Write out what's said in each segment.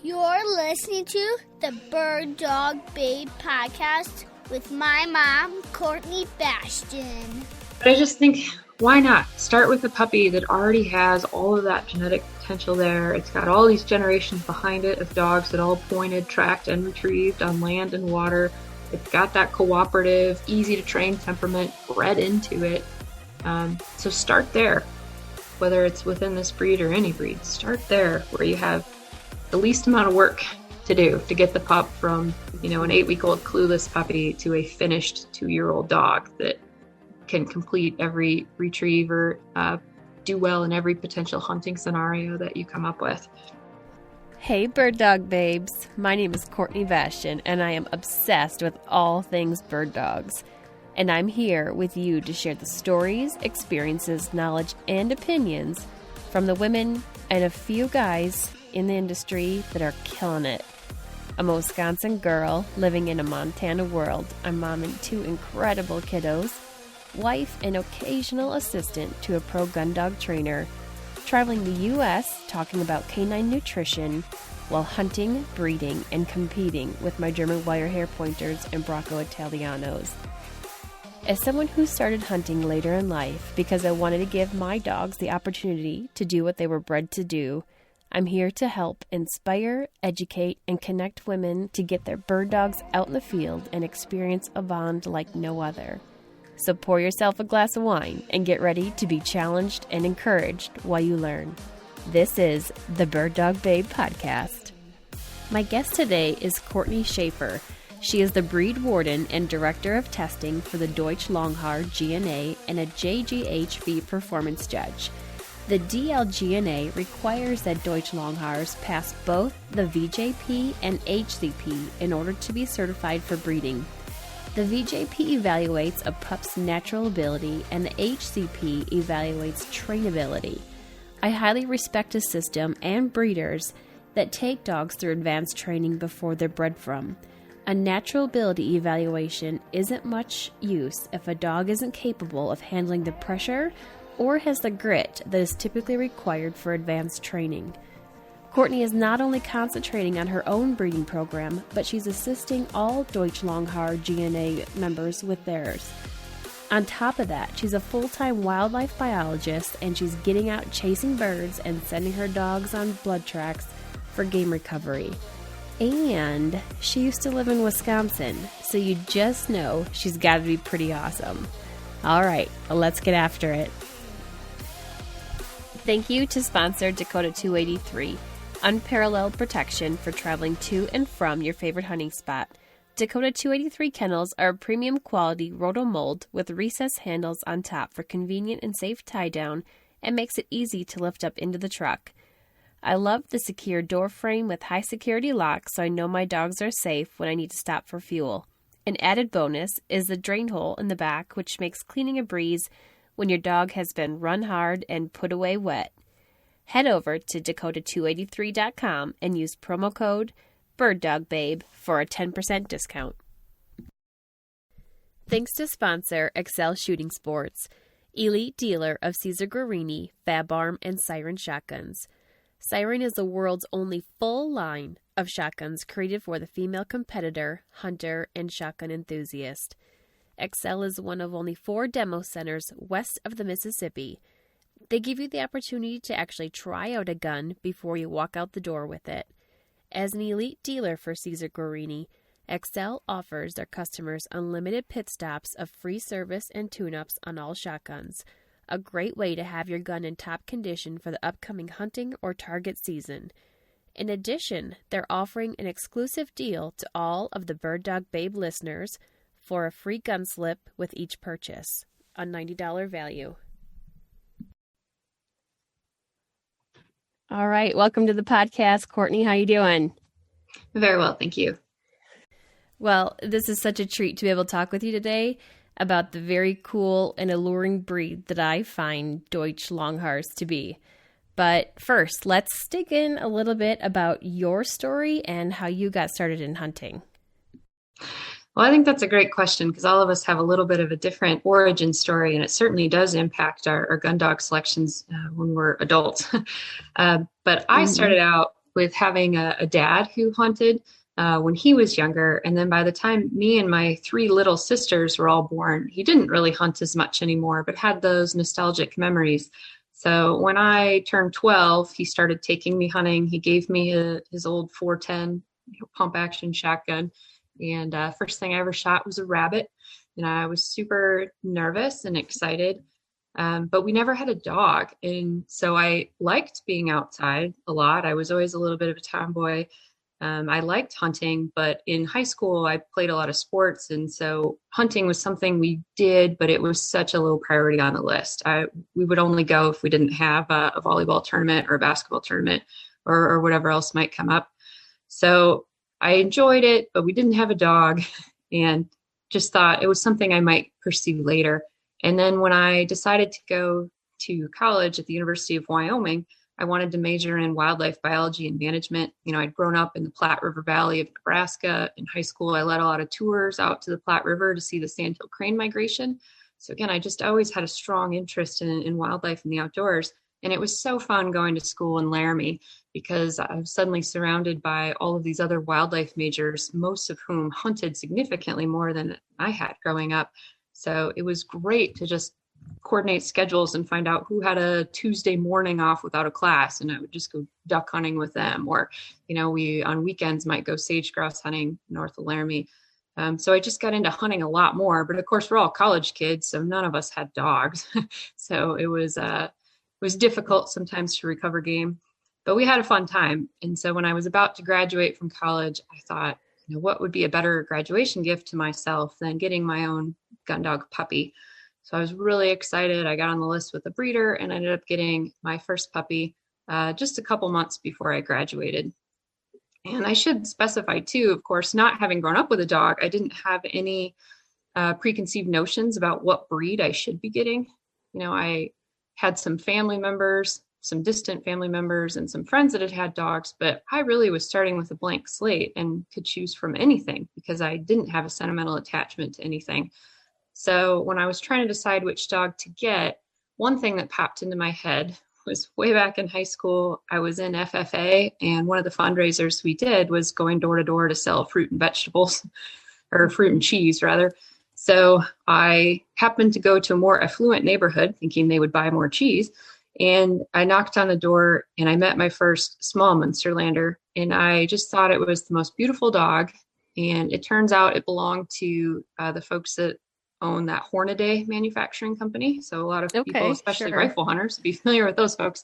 You're listening to the Bird Dog Babe podcast with my mom, Cortney Bastion. But I just think, why not start with a puppy that already has all of that genetic potential there? It's got all these generations behind it of dogs that all pointed, tracked, and retrieved on land and water. It's got that cooperative, easy to train temperament bred into it. So start there, whether it's within this breed or any breed. Start there where you have the least amount of work to do to get the pup from, an 8-week-old clueless puppy to a finished 2-year-old dog that can complete every retrieve or do well in every potential hunting scenario that you come up with. Hey, bird dog babes. My name is Cortney Bastion, and I am obsessed with all things bird dogs. And I'm here with you to share the stories, experiences, knowledge, and opinions from the women and a few guys in the industry that are killing it. I'm a Wisconsin girl living in a Montana world. I'm momming 2 incredible kiddos, wife and occasional assistant to a pro gun dog trainer, traveling the U.S. talking about canine nutrition while hunting, breeding, and competing with my German wire hair pointers and Bronco Italianos. As someone who started hunting later in life because I wanted to give my dogs the opportunity to do what they were bred to do, I'm here to help inspire, educate, and connect women to get their bird dogs out in the field and experience a bond like no other. So pour yourself a glass of wine and get ready to be challenged and encouraged while you learn. This is the Bird Dog Babe podcast. My guest today is Cortney Schaefer. She is the breed warden and director of testing for the Deutsch Langhaar GNA and a JGHV Performance Judge. The DL GNA requires that Deutsch Langhaars pass both the VJP and HCP in order to be certified for breeding. The VJP evaluates a pup's natural ability and the HCP evaluates trainability. I highly respect a system and breeders that take dogs through advanced training before they're bred from. A natural ability evaluation isn't much use if a dog isn't capable of handling the pressure or has the grit that is typically required for advanced training. Cortney is not only concentrating on her own breeding program, but she's assisting all Deutsch Langhaar GNA members with theirs. On top of that, she's a full-time wildlife biologist, and she's getting out chasing birds and sending her dogs on blood tracks for game recovery. And she used to live in Wisconsin, so you just know she's got to be pretty awesome. All right, well, let's get after it. Thank you to sponsor Dakota 283, unparalleled protection for traveling to and from your favorite hunting spot. Dakota 283 kennels are a premium quality roto-mold with recessed handles on top for convenient and safe tie-down and makes it easy to lift up into the truck. I love the secure door frame with high security locks so I know my dogs are safe when I need to stop for fuel. An added bonus is the drain hole in the back, which makes cleaning a breeze when your dog has been run hard and put away wet. Head over to Dakota283.com and use promo code BIRDDOGBABE for a 10% discount. Thanks to sponsor Excel Shooting Sports, elite dealer of Caesar Guarini, Fab Arm, and Siren shotguns. Siren is the world's only full line of shotguns created for the female competitor, hunter, and shotgun enthusiast. Excel is one of only 4 demo centers west of the Mississippi. They give you the opportunity to actually try out a gun before you walk out the door with it. As an elite dealer for Caesar Guarini, Excel offers their customers unlimited pit stops of free service and tune-ups on all shotguns. A great way to have your gun in top condition for the upcoming hunting or target season. In addition, they're offering an exclusive deal to all of the Bird Dog Babe listeners for a free gun slip with each purchase, a $90 value. All right, welcome to the podcast, Cortney. How you doing? Very well, thank you. Well, this is such a treat to be able to talk with you today about the very cool and alluring breed that I find Deutsch Langhaars to be. But first, let's dig in a little bit about your story and how you got started in hunting. Well, I think that's a great question because all of us have a little bit of a different origin story, and it certainly does impact our gun dog selections when we're adults. But I started out with having a dad who hunted when he was younger. And then by the time me and my 3 little sisters were all born, he didn't really hunt as much anymore, but had those nostalgic memories. So when I turned 12, he started taking me hunting. He gave me his old 410 pump action shotgun. And first thing I ever shot was a rabbit. And I was super nervous and excited. But we never had a dog. And so I liked being outside a lot. I was always a little bit of a tomboy. I liked hunting, but in high school, I played a lot of sports. And so hunting was something we did, but it was such a low priority on the list. We would only go if we didn't have a volleyball tournament or a basketball tournament or whatever else might come up. So I enjoyed it, but we didn't have a dog and just thought it was something I might pursue later. And then when I decided to go to college at the University of Wyoming, I wanted to major in wildlife biology and management. I'd grown up in the Platte River Valley of Nebraska. In high school, I led a lot of tours out to the Platte River to see the sandhill crane migration. So again, I just always had a strong interest in wildlife and the outdoors. And it was so fun going to school in Laramie because I was suddenly surrounded by all of these other wildlife majors, most of whom hunted significantly more than I had growing up. So it was great to just coordinate schedules and find out who had a Tuesday morning off without a class, and I would just go duck hunting with them. Or, we on weekends might go sage grouse hunting north of Laramie. So I just got into hunting a lot more. But of course, we're all college kids, so none of us had dogs. So it was difficult sometimes to recover game, but we had a fun time. And so when I was about to graduate from college, I thought, what would be a better graduation gift to myself than getting my own gun dog puppy? So I was really excited. I got on the list with a breeder and ended up getting my first puppy just a couple months before I graduated. And I should specify too, of course, not having grown up with a dog, I didn't have any preconceived notions about what breed I should be getting. I had some family members, some distant family members, and some friends that had dogs, but I really was starting with a blank slate and could choose from anything because I didn't have a sentimental attachment to anything. So when I was trying to decide which dog to get, one thing that popped into my head was way back in high school, I was in FFA, and one of the fundraisers we did was going door to door to sell fruit and vegetables, or fruit and cheese rather. So I happened to go to a more affluent neighborhood thinking they would buy more cheese. And I knocked on the door and I met my first small Munsterlander, and I just thought it was the most beautiful dog. And it turns out it belonged to the folks that own that Hornaday manufacturing company. So a lot of people, especially rifle hunters, be familiar with those folks.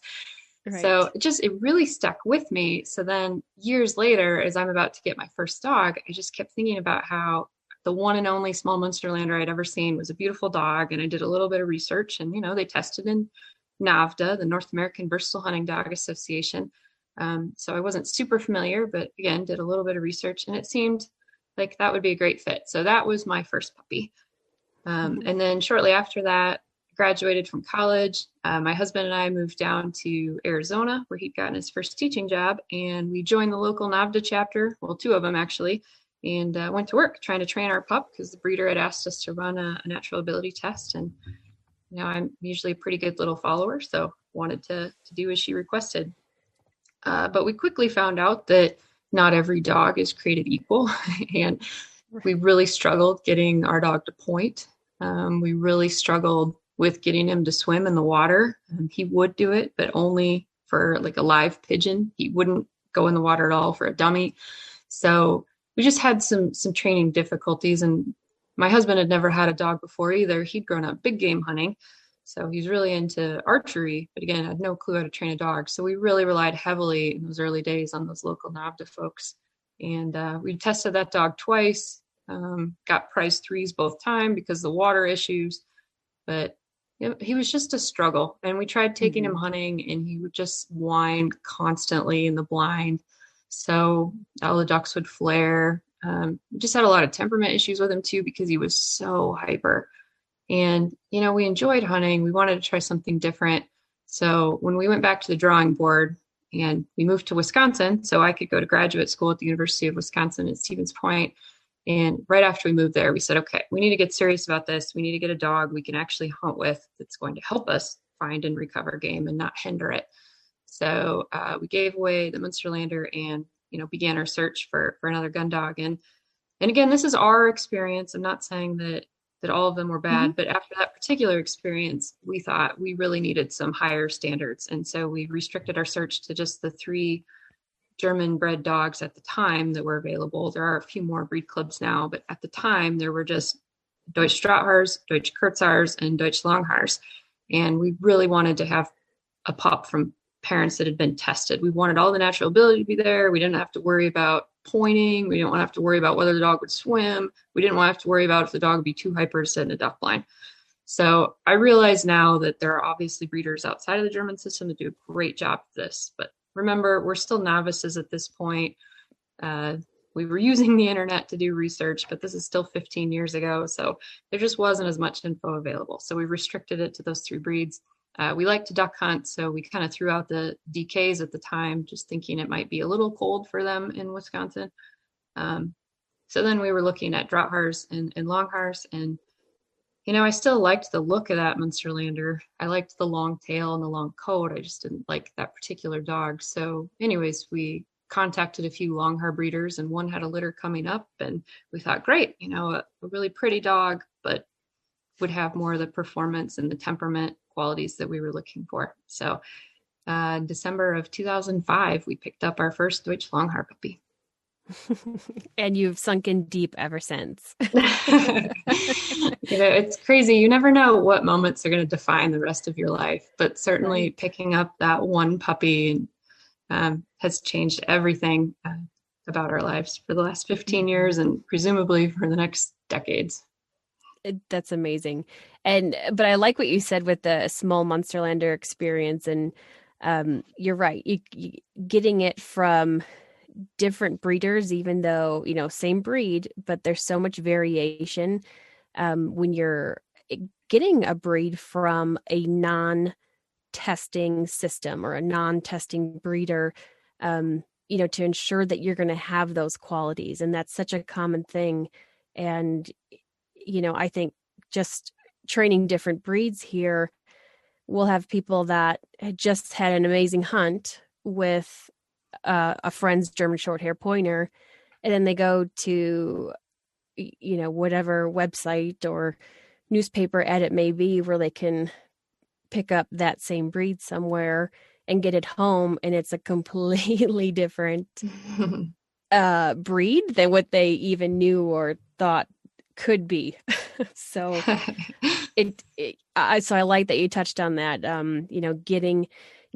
Right. So it really stuck with me. So then years later, as I'm about to get my first dog, I just kept thinking about how the one and only small Munsterlander I'd ever seen was a beautiful dog. And I did a little bit of research, and, they tested in NAVDA, the North American Versatile Hunting Dog Association. So I wasn't super familiar, but again, did a little bit of research, and it seemed like that would be a great fit. So that was my first puppy. And then shortly after that, graduated from college. My husband and I moved down to Arizona, where he'd gotten his first teaching job, and we joined the local NAVDA chapter, well, 2 of them actually, and went to work trying to train our pup because the breeder had asked us to run a natural ability test. And I'm usually a pretty good little follower, so wanted to do as she requested. But we quickly found out that not every dog is created equal, and we really struggled getting our dog to point. We really struggled with getting him to swim in the water. He would do it, but only for like a live pigeon. He wouldn't go in the water at all for a dummy. So we just had some training difficulties, and my husband had never had a dog before either. He'd grown up big game hunting, so he's really into archery, but again, had no clue how to train a dog. So we really relied heavily in those early days on those local NAVDA folks. And we tested that dog twice, got prize 3s both time because of the water issues, but he was just a struggle. And we tried taking him hunting, and he would just whine constantly in the blind. So all the ducks would flare. We just had a lot of temperament issues with him too, because he was so hyper. And, we enjoyed hunting. We wanted to try something different. So when we went back to the drawing board and we moved to Wisconsin, so I could go to graduate school at the University of Wisconsin at Stevens Point. And right after we moved there, we said, okay, we need to get serious about this. We need to get a dog we can actually hunt with that's going to help us find and recover game and not hinder it. So we gave away the Münsterländer and, began our search for another gun dog. And again, this is our experience. I'm not saying that all of them were bad, but after that particular experience, we thought we really needed some higher standards. And so we restricted our search to just the 3 German bred dogs at the time that were available. There are a few more breed clubs now, but at the time there were just Deutsch Strathhaars, Deutsch Kurzhaars, and Deutsch Langhaars. And we really wanted to have a pup from parents that had been tested. We wanted all the natural ability to be there. We didn't have to worry about pointing. We didn't want to have to worry about whether the dog would swim. We didn't want to have to worry about if the dog would be too hyper to sit in a duck blind. So I realize now that there are obviously breeders outside of the German system that do a great job of this, but remember, we're still novices at this point. We were using the internet to do research, but this is still 15 years ago. So there just wasn't as much info available. So we restricted it to those 3 breeds. We like to duck hunt. So we kind of threw out the DKs at the time, just thinking it might be a little cold for them in Wisconsin. So then we were looking at Drahthaars and Langhaars, and I still liked the look of that Münsterländer. I liked the long tail and the long coat. I just didn't like that particular dog. So anyways, we contacted a few Langhaar breeders, and one had a litter coming up, and we thought, great, a really pretty dog, but would have more of the performance and the temperament qualities that we were looking for. So December of 2005, we picked up our first Deutsch Langhaar puppy. And you've sunk in deep ever since. It's crazy. You never know what moments are going to define the rest of your life, but certainly picking up that one puppy has changed everything about our lives for the last 15 years and presumably for the next decades. That's amazing. But I like what you said with the small Münsterländer experience. And you're right. You getting it from different breeders, even though, same breed, but there's so much variation when you're getting a breed from a non-testing system or a non-testing breeder, to ensure that you're going to have those qualities. And that's such a common thing. And, I think just training different breeds here, we'll have people that just had an amazing hunt with a friend's German short hair pointer, and then they go to, whatever website or newspaper ad it may be where they can pick up that same breed somewhere and get it home, and it's a completely different breed than what they even knew or thought could be. So so I like that you touched on that.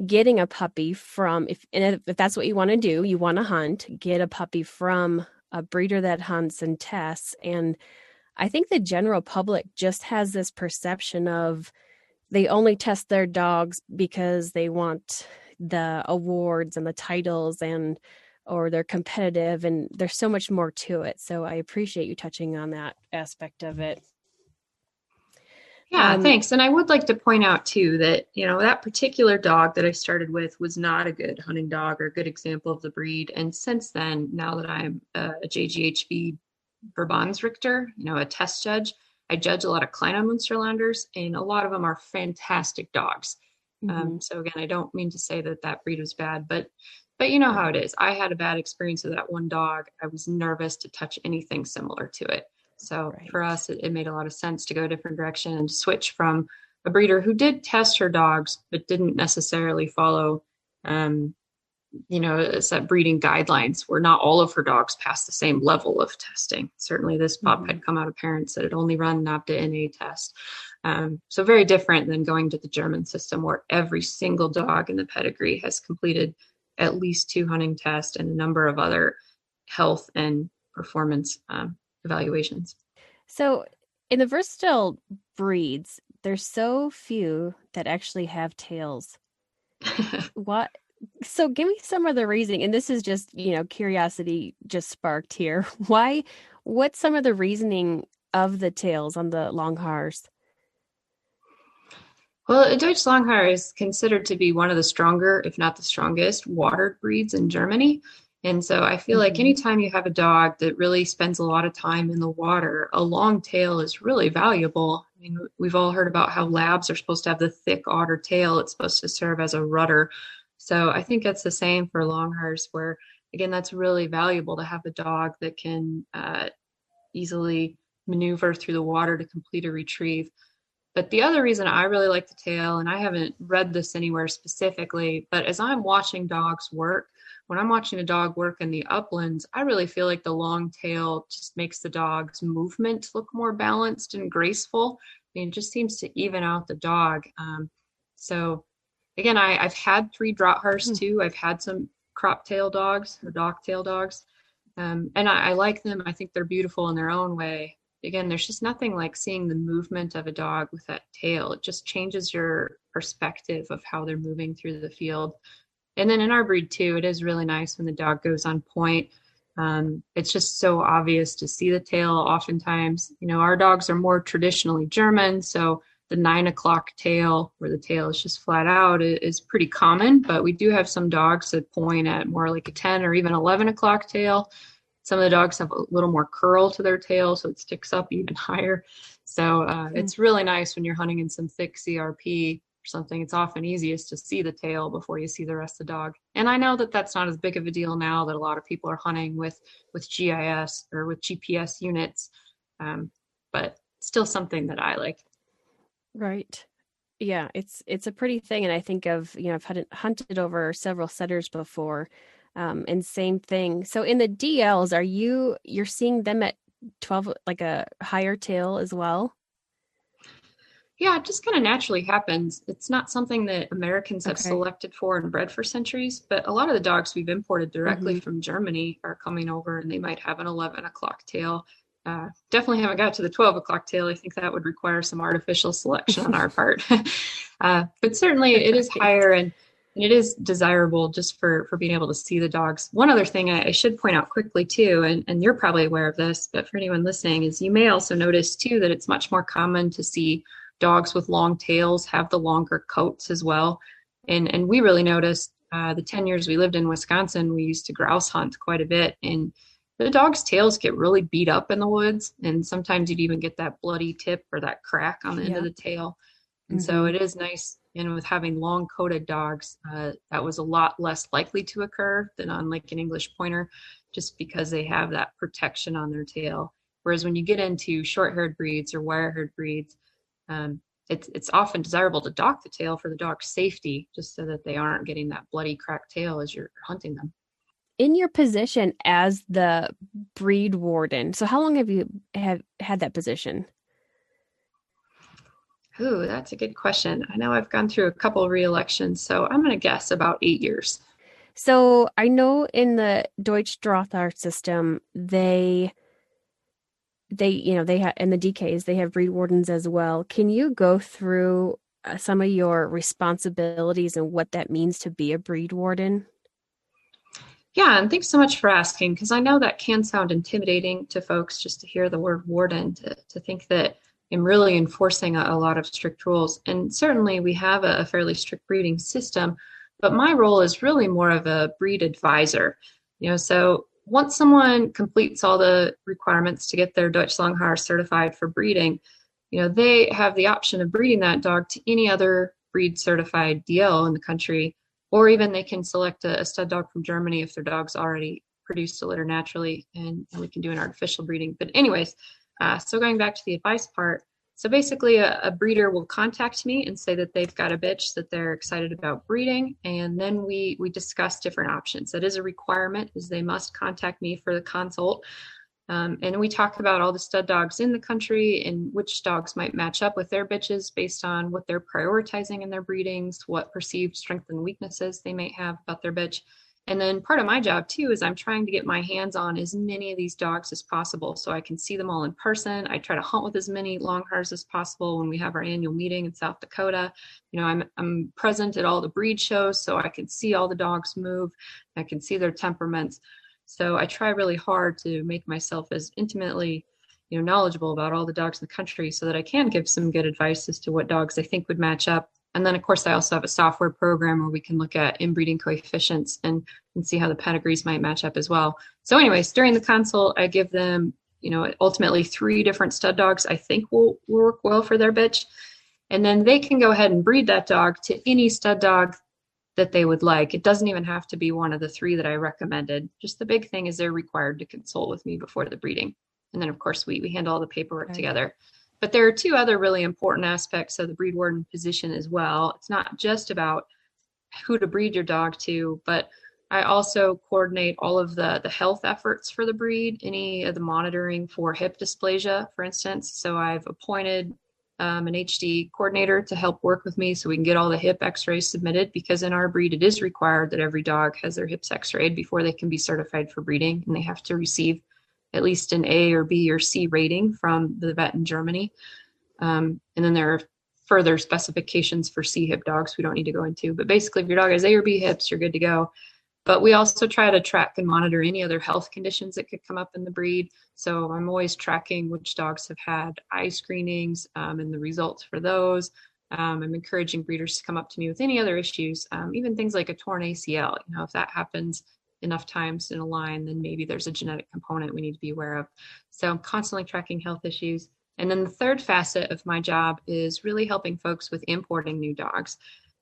Getting a puppy from, if that's what you want to do, you want to hunt, get a puppy from a breeder that hunts and tests. And I think the general public just has this perception of they only test their dogs because they want the awards and the titles or they're competitive, and there's so much more to it. So I appreciate you touching on that aspect of it. Yeah, thanks. And I would like to point out too that, that particular dog that I started with was not a good hunting dog or a good example of the breed. And since then, now that I'm a JGHV Verbandsrichter, a test judge, I judge a lot of Kleine Münsterländers, and a lot of them are fantastic dogs. So again, I don't mean to say that breed was bad, but you know how it is. I had a bad experience with that one dog. I was nervous to touch anything similar to it. So for us, it made a lot of sense to go a different direction and switch from a breeder who did test her dogs, but didn't necessarily follow, set breeding guidelines where not all of her dogs passed the same level of testing. Certainly this pup had come out of parents that had only run an NA test. So very different than going to the German system where every single dog in the pedigree has completed at least 2 hunting tests and a number of other health and performance evaluations. So in the versatile breeds, there's so few that actually have tails. What? So give me some of the reasoning, and this is just, curiosity just sparked here. What's some of the reasoning of the tails on the Langhaars? Well, Deutsch Langhaar is considered to be one of the stronger, if not the strongest, watered breeds in Germany. And so I feel like anytime you have a dog that really spends a lot of time in the water, a long tail is really valuable. I mean, we've all heard about how labs are supposed to have the thick otter tail. It's supposed to serve as a rudder. So I think it's the same for Longhairs, where again, that's really valuable to have a dog that can easily maneuver through the water to complete a retrieve. But the other reason I really like the tail, and I haven't read this anywhere specifically, but as I'm watching dogs work, when I'm watching a dog work in the uplands, I really feel like the long tail just makes the dog's movement look more balanced and graceful. I mean, it just seems to even out the dog. So again, I've had 3 Draghars too. I've had some crop tail dogs or dock tail dogs. And I like them. I think they're beautiful in their own way. Again, there's just nothing like seeing the movement of a dog with that tail. It just changes your perspective of how they're moving through the field. And then in our breed too, it is really nice when the dog goes on point. It's just so obvious to see the tail. Oftentimes, our dogs are more traditionally German, so the 9 o'clock tail, where the tail is just flat out, is pretty common. But we do have some dogs that point at more like a 10 or even 11 o'clock tail. Some of the dogs have a little more curl to their tail, so it sticks up even higher. So it's really nice when you're hunting in some thick CRP or something. It's often easiest to see the tail before you see the rest of the dog. And I know that that's not as big of a deal now, that a lot of people are hunting with GIS or with GPS units, but still something that I like. Right. Yeah, it's a pretty thing. And I think of, I've hunted over several setters before, and same thing. So in the DLs, you're seeing them at 12, like a higher tail as well? Yeah, it just kind of naturally happens. It's not something that Americans have selected for and bred for centuries, but a lot of the dogs we've imported directly from Germany are coming over, and they might have an 11 o'clock tail. Definitely haven't got to the 12 o'clock tail. I think that would require some artificial selection on our part. But certainly it is higher, and it is desirable just for being able to see the dogs. One other thing I should point out quickly too, and you're probably aware of this, but for anyone listening, is you may also notice too that it's much more common to see dogs with long tails have the longer coats as well. And we really noticed the 10 years we lived in Wisconsin, we used to grouse hunt quite a bit, and the dogs' tails get really beat up in the woods, and sometimes you'd even get that bloody tip or that crack on the end of the tail. And so it is nice, and with having long coated dogs, that was a lot less likely to occur than on like an English pointer, just because they have that protection on their tail. Whereas when you get into short-haired breeds or wire-haired breeds, it's often desirable to dock the tail for the dog's safety, just so that they aren't getting that bloody cracked tail as you're hunting them. In your position as the breed warden, so how long have you had that position? Ooh, that's a good question. I know I've gone through a couple of re-elections, so I'm going to guess about 8 years. So I know in the Deutsch Langhaar system, they have in the DKs, they have breed wardens as well. Can you go through some of your responsibilities and what that means to be a breed warden? Yeah, and thanks so much for asking, because I know that can sound intimidating to folks just to hear the word warden, to think that I'm really enforcing a lot of strict rules. And certainly we have a fairly strict breeding system, but my role is really more of a breed advisor. So once someone completes all the requirements to get their Deutsch Langhaar certified for breeding, they have the option of breeding that dog to any other breed certified DL in the country. Or even they can select a stud dog from Germany if their dog's already produced a litter naturally, and we can do an artificial breeding. But anyways, so going back to the advice part, so basically a breeder will contact me and say that they've got a bitch that they're excited about breeding, and then we discuss different options. That is a requirement, is they must contact me for the consult. And we talk about all the stud dogs in the country and which dogs might match up with their bitches based on what they're prioritizing in their breedings, what perceived strengths and weaknesses they may have about their bitch. And then part of my job too is I'm trying to get my hands on as many of these dogs as possible so I can see them all in person. I try to hunt with as many Longhairs as possible when we have our annual meeting in South Dakota. I'm present at all the breed shows so I can see all the dogs move. I can see their temperaments. So I try really hard to make myself as intimately, knowledgeable about all the dogs in the country so that I can give some good advice as to what dogs I think would match up. And then, of course, I also have a software program where we can look at inbreeding coefficients and see how the pedigrees might match up as well. So anyways, during the consult, I give them, ultimately 3 different stud dogs I think will work well for their bitch. And then they can go ahead and breed that dog to any stud dog that they would like. It doesn't even have to be one of the 3 that I recommended. Just the big thing is they're required to consult with me before the breeding. And then of course we handle all the paperwork together. But there are 2 other really important aspects of the breed warden position as well. It's not just about who to breed your dog to, but I also coordinate all of the health efforts for the breed, any of the monitoring for hip dysplasia, for instance. So I've appointed an HD coordinator to help work with me so we can get all the hip x-rays submitted, because in our breed, it is required that every dog has their hips x-rayed before they can be certified for breeding. And they have to receive at least an A or B or C rating from the vet in Germany. And then there are further specifications for C hip dogs we don't need to go into. But basically, if your dog has A or B hips, you're good to go. But we also try to track and monitor any other health conditions that could come up in the breed. So I'm always tracking which dogs have had eye screenings and the results for those. I'm encouraging breeders to come up to me with any other issues, even things like a torn ACL. If that happens enough times in a line, then maybe there's a genetic component we need to be aware of. So I'm constantly tracking health issues. And then the third facet of my job is really helping folks with importing new dogs,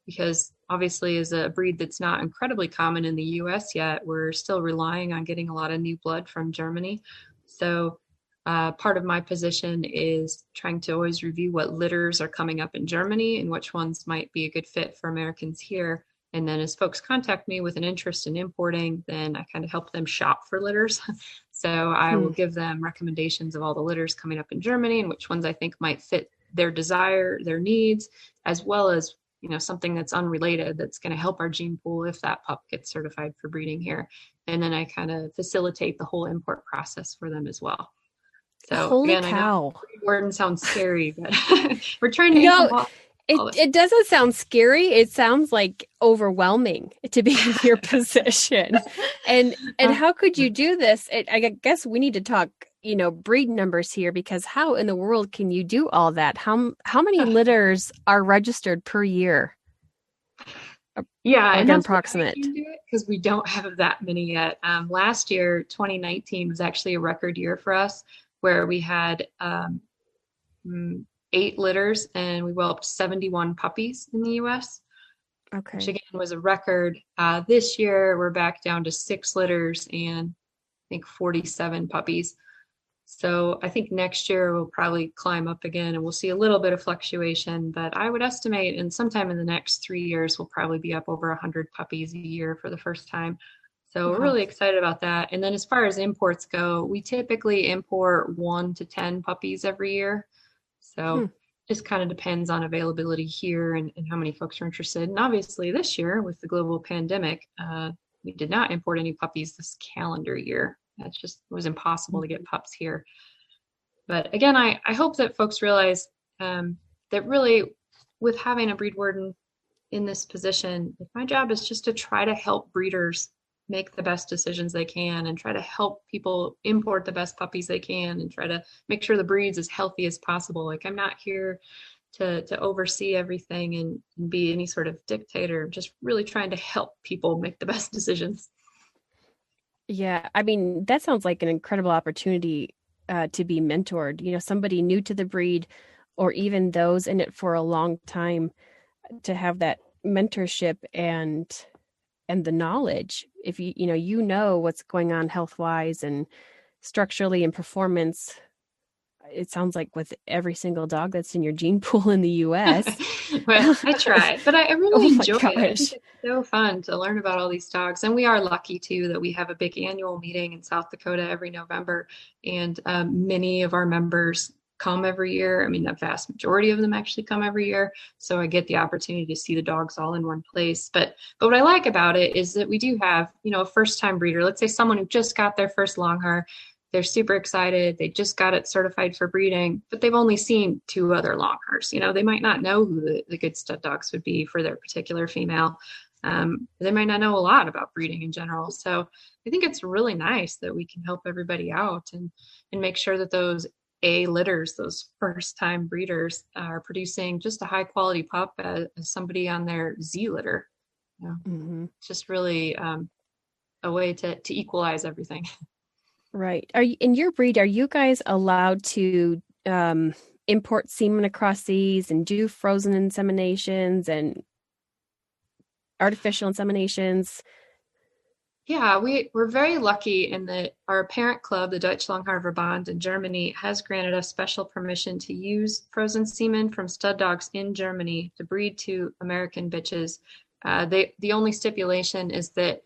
because obviously as a breed that's not incredibly common in the US yet, we're still relying on getting a lot of new blood from Germany. So part of my position is trying to always review what litters are coming up in Germany and which ones might be a good fit for Americans here. And then as folks contact me with an interest in importing, then I kind of help them shop for litters. So I will give them recommendations of all the litters coming up in Germany and which ones I think might fit their desire, their needs, as well as something that's unrelated that's going to help our gene pool if that pup gets certified for breeding here. And then I kind of facilitate the whole import process for them as well. So Holy again, cow. I know breed warden sounds scary, but we're trying to it doesn't sound scary. It sounds like overwhelming to be in your position. And how could you do this? I guess we need to talk breed numbers here, because how in the world can you do all that? How many litters are registered per year? Yeah, and that's approximate, because we don't have that many yet. Last year, 2019 was actually a record year for us, where we had 8 litters and we whelped 71 puppies in the US. Okay. Which again was a record. This year we're back down to 6 litters and I think 47 puppies. So I think next year we'll probably climb up again and we'll see a little bit of fluctuation, but I would estimate in sometime in the next 3 years, we'll probably be up over 100 puppies a year for the first time. So we're really excited about that. And then as far as imports go, we typically import 1 to 10 puppies every year. So just kind of depends on availability here and how many folks are interested. And obviously this year with the global pandemic, we did not import any puppies this calendar year. It was impossible to get pups here. But again, I hope that folks realize that really with having a breed warden in this position, my job is just to try to help breeders make the best decisions they can and try to help people import the best puppies they can and try to make sure the breed's as healthy as possible. Like, I'm not here to oversee everything and be any sort of dictator. I'm just really trying to help people make the best decisions. Yeah, I mean, that sounds like an incredible opportunity to be mentored. Somebody new to the breed, or even those in it for a long time, to have that mentorship and the knowledge. If you know what's going on health-wise and structurally and performance, it sounds like with every single dog that's in your gene pool in the US. Well, I try, but I really enjoy it. I Gosh. think it's so fun to learn about all these dogs. And we are lucky too that we have a big annual meeting in South Dakota every November. And many of our members come every year. I mean, the vast majority of them actually come every year. So I get the opportunity to see the dogs all in one place. But what I like about it is that we do have, a first-time breeder. Let's say someone who just got their first Langhaar. They're super excited. They just got it certified for breeding, but they've only seen 2 other Langhaars. They might not know who the good stud dogs would be for their particular female. They might not know a lot about breeding in general. So I think it's really nice that we can help everybody out and make sure that those A litters, those first-time breeders, are producing just a high-quality pup as somebody on their Z litter. It's just really a way to equalize everything. Right. In your breed, are you guys allowed to import semen across seas and do frozen inseminations? And artificial inseminations? Yeah, we're very lucky in that our parent club, the Deutsch Langhaar Verband in Germany, has granted us special permission to use frozen semen from stud dogs in Germany to breed to American bitches. The only stipulation is that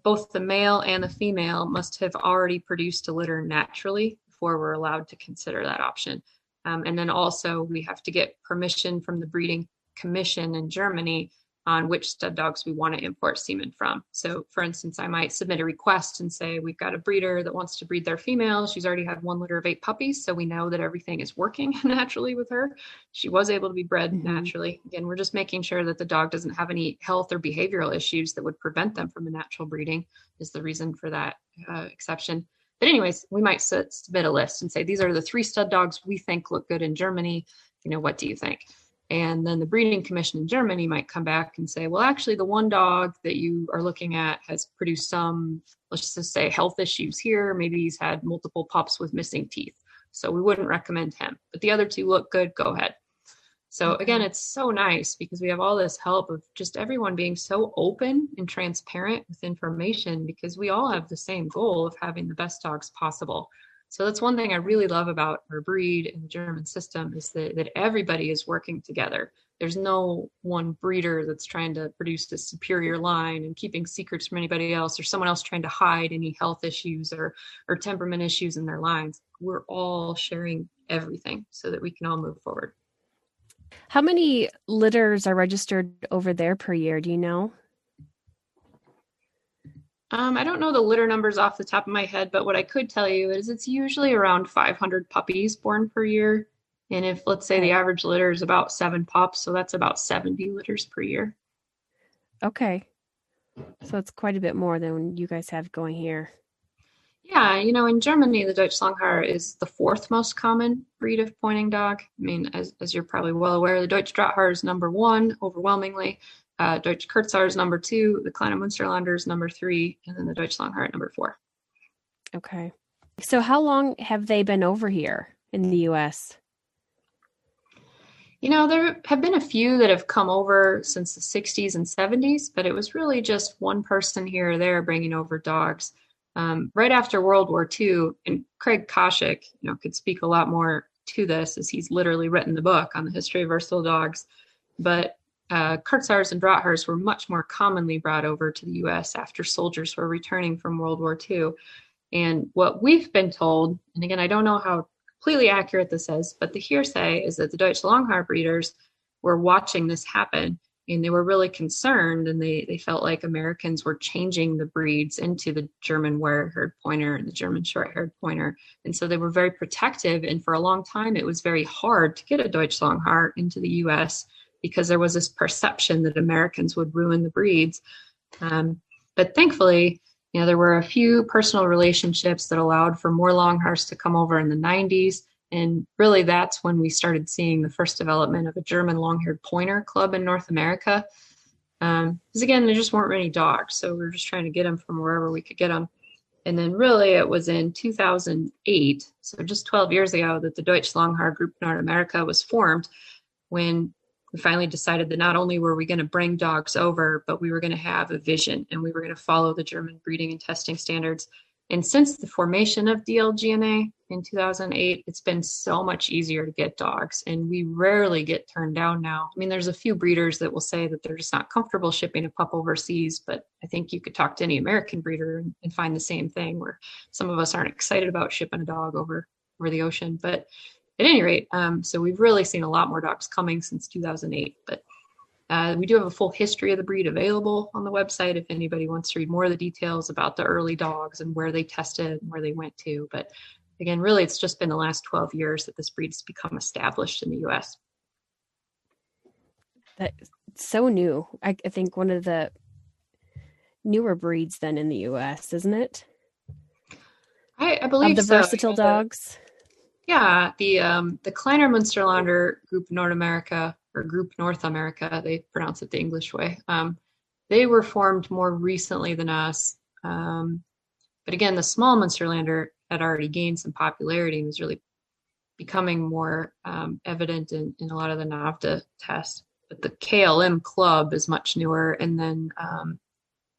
both the male and the female must have already produced a litter naturally before we're allowed to consider that option. And then also we have to get permission from the breeding commission in Germany on which stud dogs we want to import semen from. So for instance, I might submit a request and say, we've got a breeder that wants to breed their female. She's already had one litter of 8 puppies. So we know that everything is working naturally with her. She was able to be bred naturally. Again, we're just making sure that the dog doesn't have any health or behavioral issues that would prevent them from a natural breeding is the reason for that exception. But anyways, we might submit a list and say, these are the 3 stud dogs we think look good in Germany. What do you think? And then the breeding commission in Germany might come back and say, well, actually, the one dog that you are looking at has produced some, let's just say, health issues here. Maybe he's had multiple pups with missing teeth. So we wouldn't recommend him. But the other 2 look good, go ahead. So again, it's so nice because we have all this help of just everyone being so open and transparent with information because we all have the same goal of having the best dogs possible. So that's one thing I really love about our breed and the German system is that everybody is working together. There's no one breeder that's trying to produce a superior line and keeping secrets from anybody else or someone else trying to hide any health issues or temperament issues in their lines. We're all sharing everything so that we can all move forward. How many litters are registered over there per year? Do you know? I don't know the litter numbers off the top of my head, but what I could tell you is it's usually around 500 puppies born per year. And if, let's say, the average litter is about 7 pups, so that's about 70 litters per year. Okay. So it's quite a bit more than you guys have going here. Yeah, in Germany, the Deutsch Langhaar is the 4th most common breed of pointing dog. I mean, as you're probably well aware, the Deutsch Drahthaar is number 1 overwhelmingly. Deutsch Kurzhaar is number 2, the Kleine Münsterländer is number 3, and then the Deutsch Langhaar at number 4. Okay. So how long have they been over here in the U.S.? There have been a few that have come over since the 60s and 70s, but it was really just one person here or there bringing over dogs. Right after World War II, and Craig Koshik, could speak a lot more to this as he's literally written the book on the history of versatile dogs, but Kurzhaars and Drahthaars were much more commonly brought over to the U.S. after soldiers were returning from World War II. And what we've been told, and again, I don't know how completely accurate this is, but the hearsay is that the Deutsch Langhaar breeders were watching this happen and they were really concerned and they felt like Americans were changing the breeds into the German wire-haired pointer and the German short-haired pointer. And so they were very protective. And for a long time, it was very hard to get a Deutsch Langhaar into the U.S. because there was this perception that Americans would ruin the breeds. But thankfully, there were a few personal relationships that allowed for more Langhaars to come over in the 90s. And really that's when we started seeing the first development of a German long-haired pointer club in North America. Because again, there just weren't many dogs. So we were just trying to get them from wherever we could get them. And then really it was in 2008, so just 12 years ago, that the Deutsch Langhaar Group North America was formed when we finally decided that not only were we going to bring dogs over, but we were going to have a vision and we were going to follow the German breeding and testing standards. And since the formation of DL GNA in 2008, it's been so much easier to get dogs and we rarely get turned down now. I mean, there's a few breeders that will say that they're just not comfortable shipping a pup overseas, but I think you could talk to any American breeder and find the same thing where some of us aren't excited about shipping a dog over the ocean. But at any rate, so we've really seen a lot more dogs coming since 2008, but we do have a full history of the breed available on the website if anybody wants to read more of the details about the early dogs and where they tested and where they went to. But again, really, it's just been the last 12 years that this breed's become established in the U.S. That's so new. I think one of the newer breeds then in the U.S., isn't it? I believe of the versatile dogs. Yeah, the Kleiner Münsterländer Group North America, or Group North America, they pronounce it the English way. They were formed more recently than us. But again, the small Münsterländer had already gained some popularity and was really becoming more evident in a lot of the NAVDA tests. but the KLM club is much newer. And then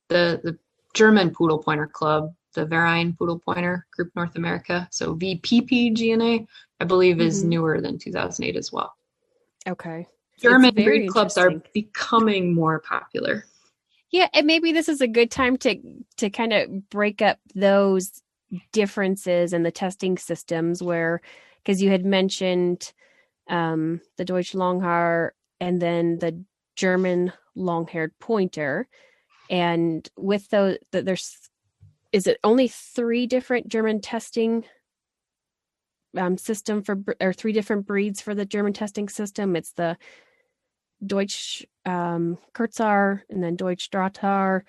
the German Poodle Pointer Club, the Verein Poodle Pointer Group North America, so VPP GNA, I believe is newer than 2008 as well. Okay. German breed clubs are becoming more popular. Yeah, and maybe this is a good time to kind of break up those differences in the testing systems where, because you had mentioned the Deutsch Langhaar and then the German long-haired pointer. And with those, is it only 3 different German testing system or 3 different breeds for the German testing system? It's the Deutsch Kurzhaar and then Deutsch Drahthaar,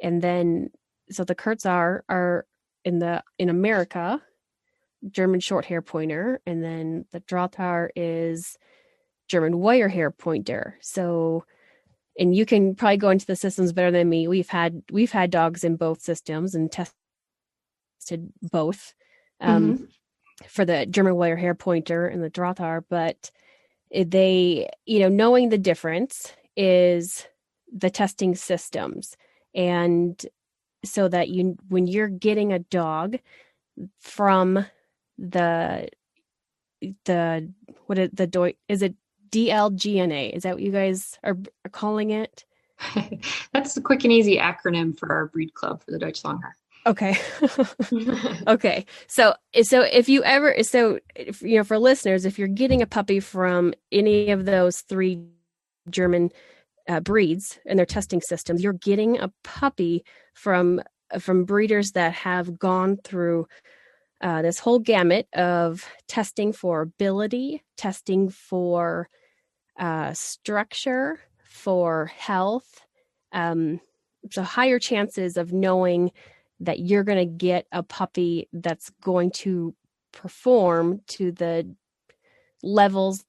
and then so the Kurzhaar are in America, German short hair pointer, and then the Drahthaar is German wire hair pointer. So, and you can probably go into the systems better than me. We've had dogs in both systems and tested both for the German wire hair pointer and the Drahthaar, but they, knowing the difference is the testing systems. And so that when you're getting a dog from is it DL GNA? Is that what you guys are calling it? That's the quick and easy acronym for our breed club for the Deutsch Langhaar. Okay. Okay. So if you ever, for listeners, if you're getting a puppy from any of those 3 German breeds and their testing systems, you're getting a puppy from breeders that have gone through this whole gamut of testing for ability, testing for structure, for health. So higher chances of knowing that you're going to get a puppy that's going to perform to the levels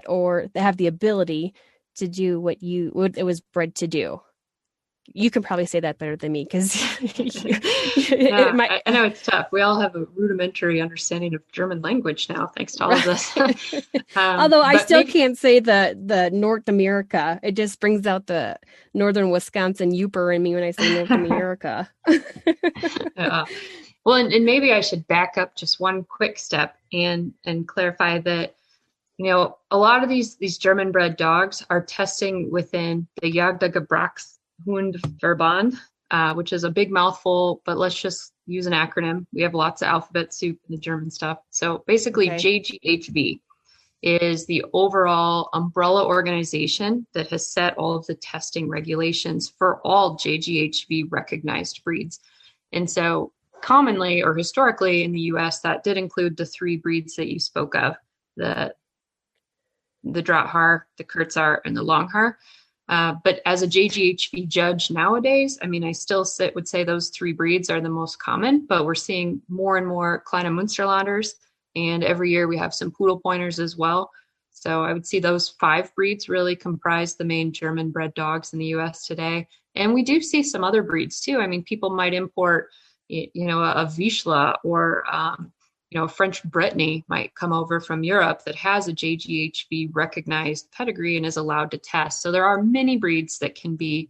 or have the ability to do what it was bred to do. You can probably say that better than me because I know it's tough. We all have a rudimentary understanding of German language now, thanks to all of this. Although I still can't say the North America. It just brings out the northern Wisconsin Yooper in me when I say North America. Well, and maybe I should back up just one quick step and clarify that, a lot of these German bred dogs are testing within the Jagdgebrauchshundverband, which is a big mouthful, but let's just use an acronym. We have lots of alphabet soup in the German stuff. So basically, okay. JGHV is the overall umbrella organization that has set all of the testing regulations for all JGHV recognized breeds. And so commonly or historically in the US, that did include the 3 breeds that you spoke of, the Drahthaar, the Kurzhaar, and the Langhaar. But as a JGHV judge nowadays, I still would say those 3 breeds are the most common, but we're seeing more and more Kleine Münsterlanders, and every year we have some poodle pointers as well. So I would see those 5 breeds really comprise the main German bred dogs in the US today. And we do see some other breeds too. People might import, a Vizsla or, French Brittany might come over from Europe that has a JGHV recognized pedigree and is allowed to test. So there are many breeds that can be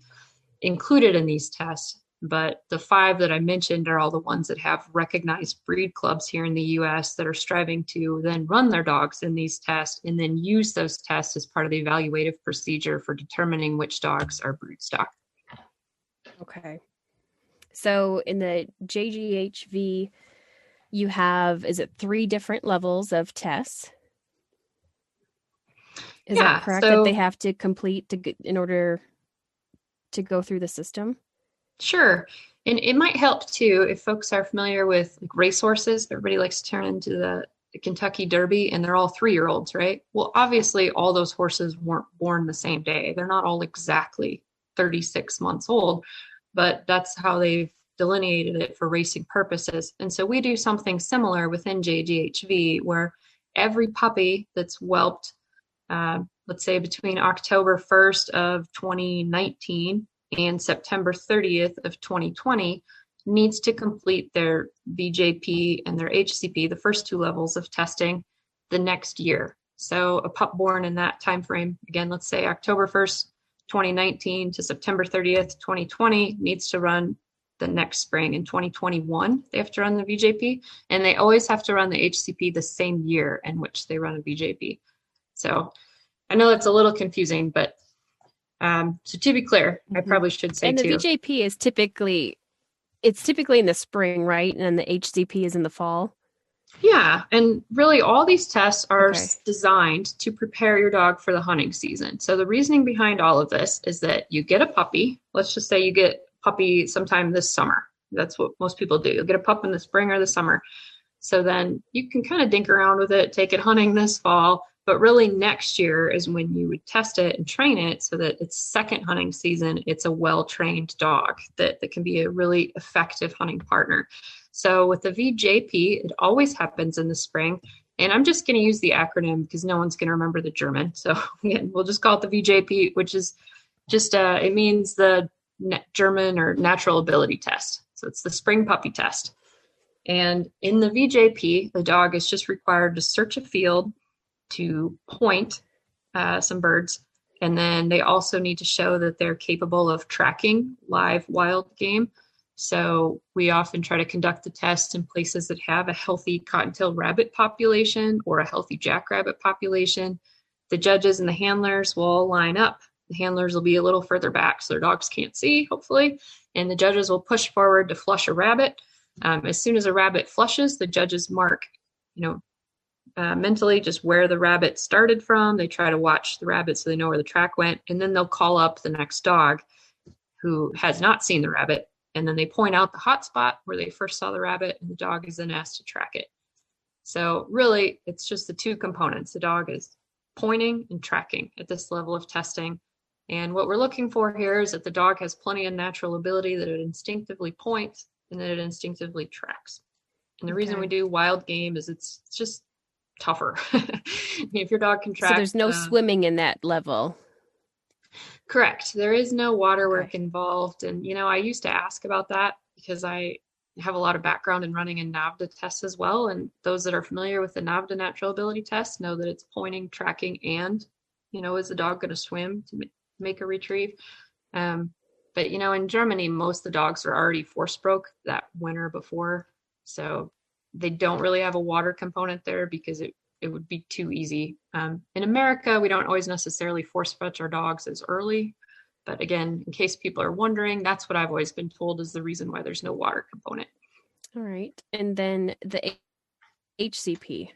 included in these tests, but the 5 that I mentioned are all the ones that have recognized breed clubs here in the US that are striving to then run their dogs in these tests and then use those tests as part of the evaluative procedure for determining which dogs are broodstock. Okay. So in the JGHV, you have, is it 3 different levels of tests? Is that correct, that they have to complete in order to go through the system? Sure. And it might help too if folks are familiar with racehorses. Everybody likes to turn into the Kentucky Derby, and they're all 3-year-olds, right? Well, obviously all those horses weren't born the same day. They're not all exactly 36 months old, but that's how they've delineated it for racing purposes. And so we do something similar within JGHV where every puppy that's whelped, let's say between October 1st of 2019 and September 30th of 2020 needs to complete their BJP and their HCP, the first 2 levels of testing, the next year. So a pup born in that time frame, again, let's say October 1st, 2019 to September 30th, 2020, needs to run the next spring. In 2021, they have to run the VJP, and they always have to run the HCP the same year in which they run a VJP. So I know that's a little confusing, but so to be clear, I probably should say and the too. VJP is typically in the spring, right? And then the HCP is in the fall. Yeah, and really all these tests are designed to prepare your dog for the hunting season. So the reasoning behind all of this is that you get a puppy. Let's just say you get a puppy sometime this summer. That's what most people do. You'll get a pup in the spring or the summer. So then you can kind of dink around with it, take it hunting this fall. But really next year is when you would test it and train it so that its second hunting season, it's a well-trained dog that can be a really effective hunting partner. So with the VJP, it always happens in the spring. And I'm just going to use the acronym because no one's going to remember the German. So again, we'll just call it the VJP, which is just, it means the German or natural ability test. So it's the spring puppy test. And in the VJP, the dog is just required to search a field, to point some birds, and then they also need to show that they're capable of tracking live wild game. So we often try to conduct the test in places that have a healthy cottontail rabbit population or a healthy jackrabbit population. The judges and the handlers will all line up. The handlers will be a little further back so their dogs can't see, hopefully, and the judges will push forward to flush a rabbit. As soon as a rabbit flushes, the judges mark, mentally just where the rabbit started from. They try to watch the rabbit so they know where the track went, and then they'll call up the next dog who has not seen the rabbit, and then they point out the hot spot where they first saw the rabbit, and the dog is then asked to track it. So really, it's just the two components. The dog is pointing and tracking at this level of testing, and what we're looking for here is that the dog has plenty of natural ability, that it instinctively points and that it instinctively tracks. And the reason we do wild game is it's just tougher. If your dog can track. So there's no swimming in that level. Correct. There is no water work involved. And, I used to ask about that because I have a lot of background in running a NAVDA test as well. And those that are familiar with the NAVDA natural ability test know that it's pointing, tracking, and, is the dog going to swim to make a retrieve? But, in Germany, most of the dogs are already force broke that winter before. So they don't really have a water component there because it would be too easy. In America, we don't always necessarily force fetch our dogs as early. But again, in case people are wondering, that's what I've always been told is the reason why there's no water component. All right. And then the HCP.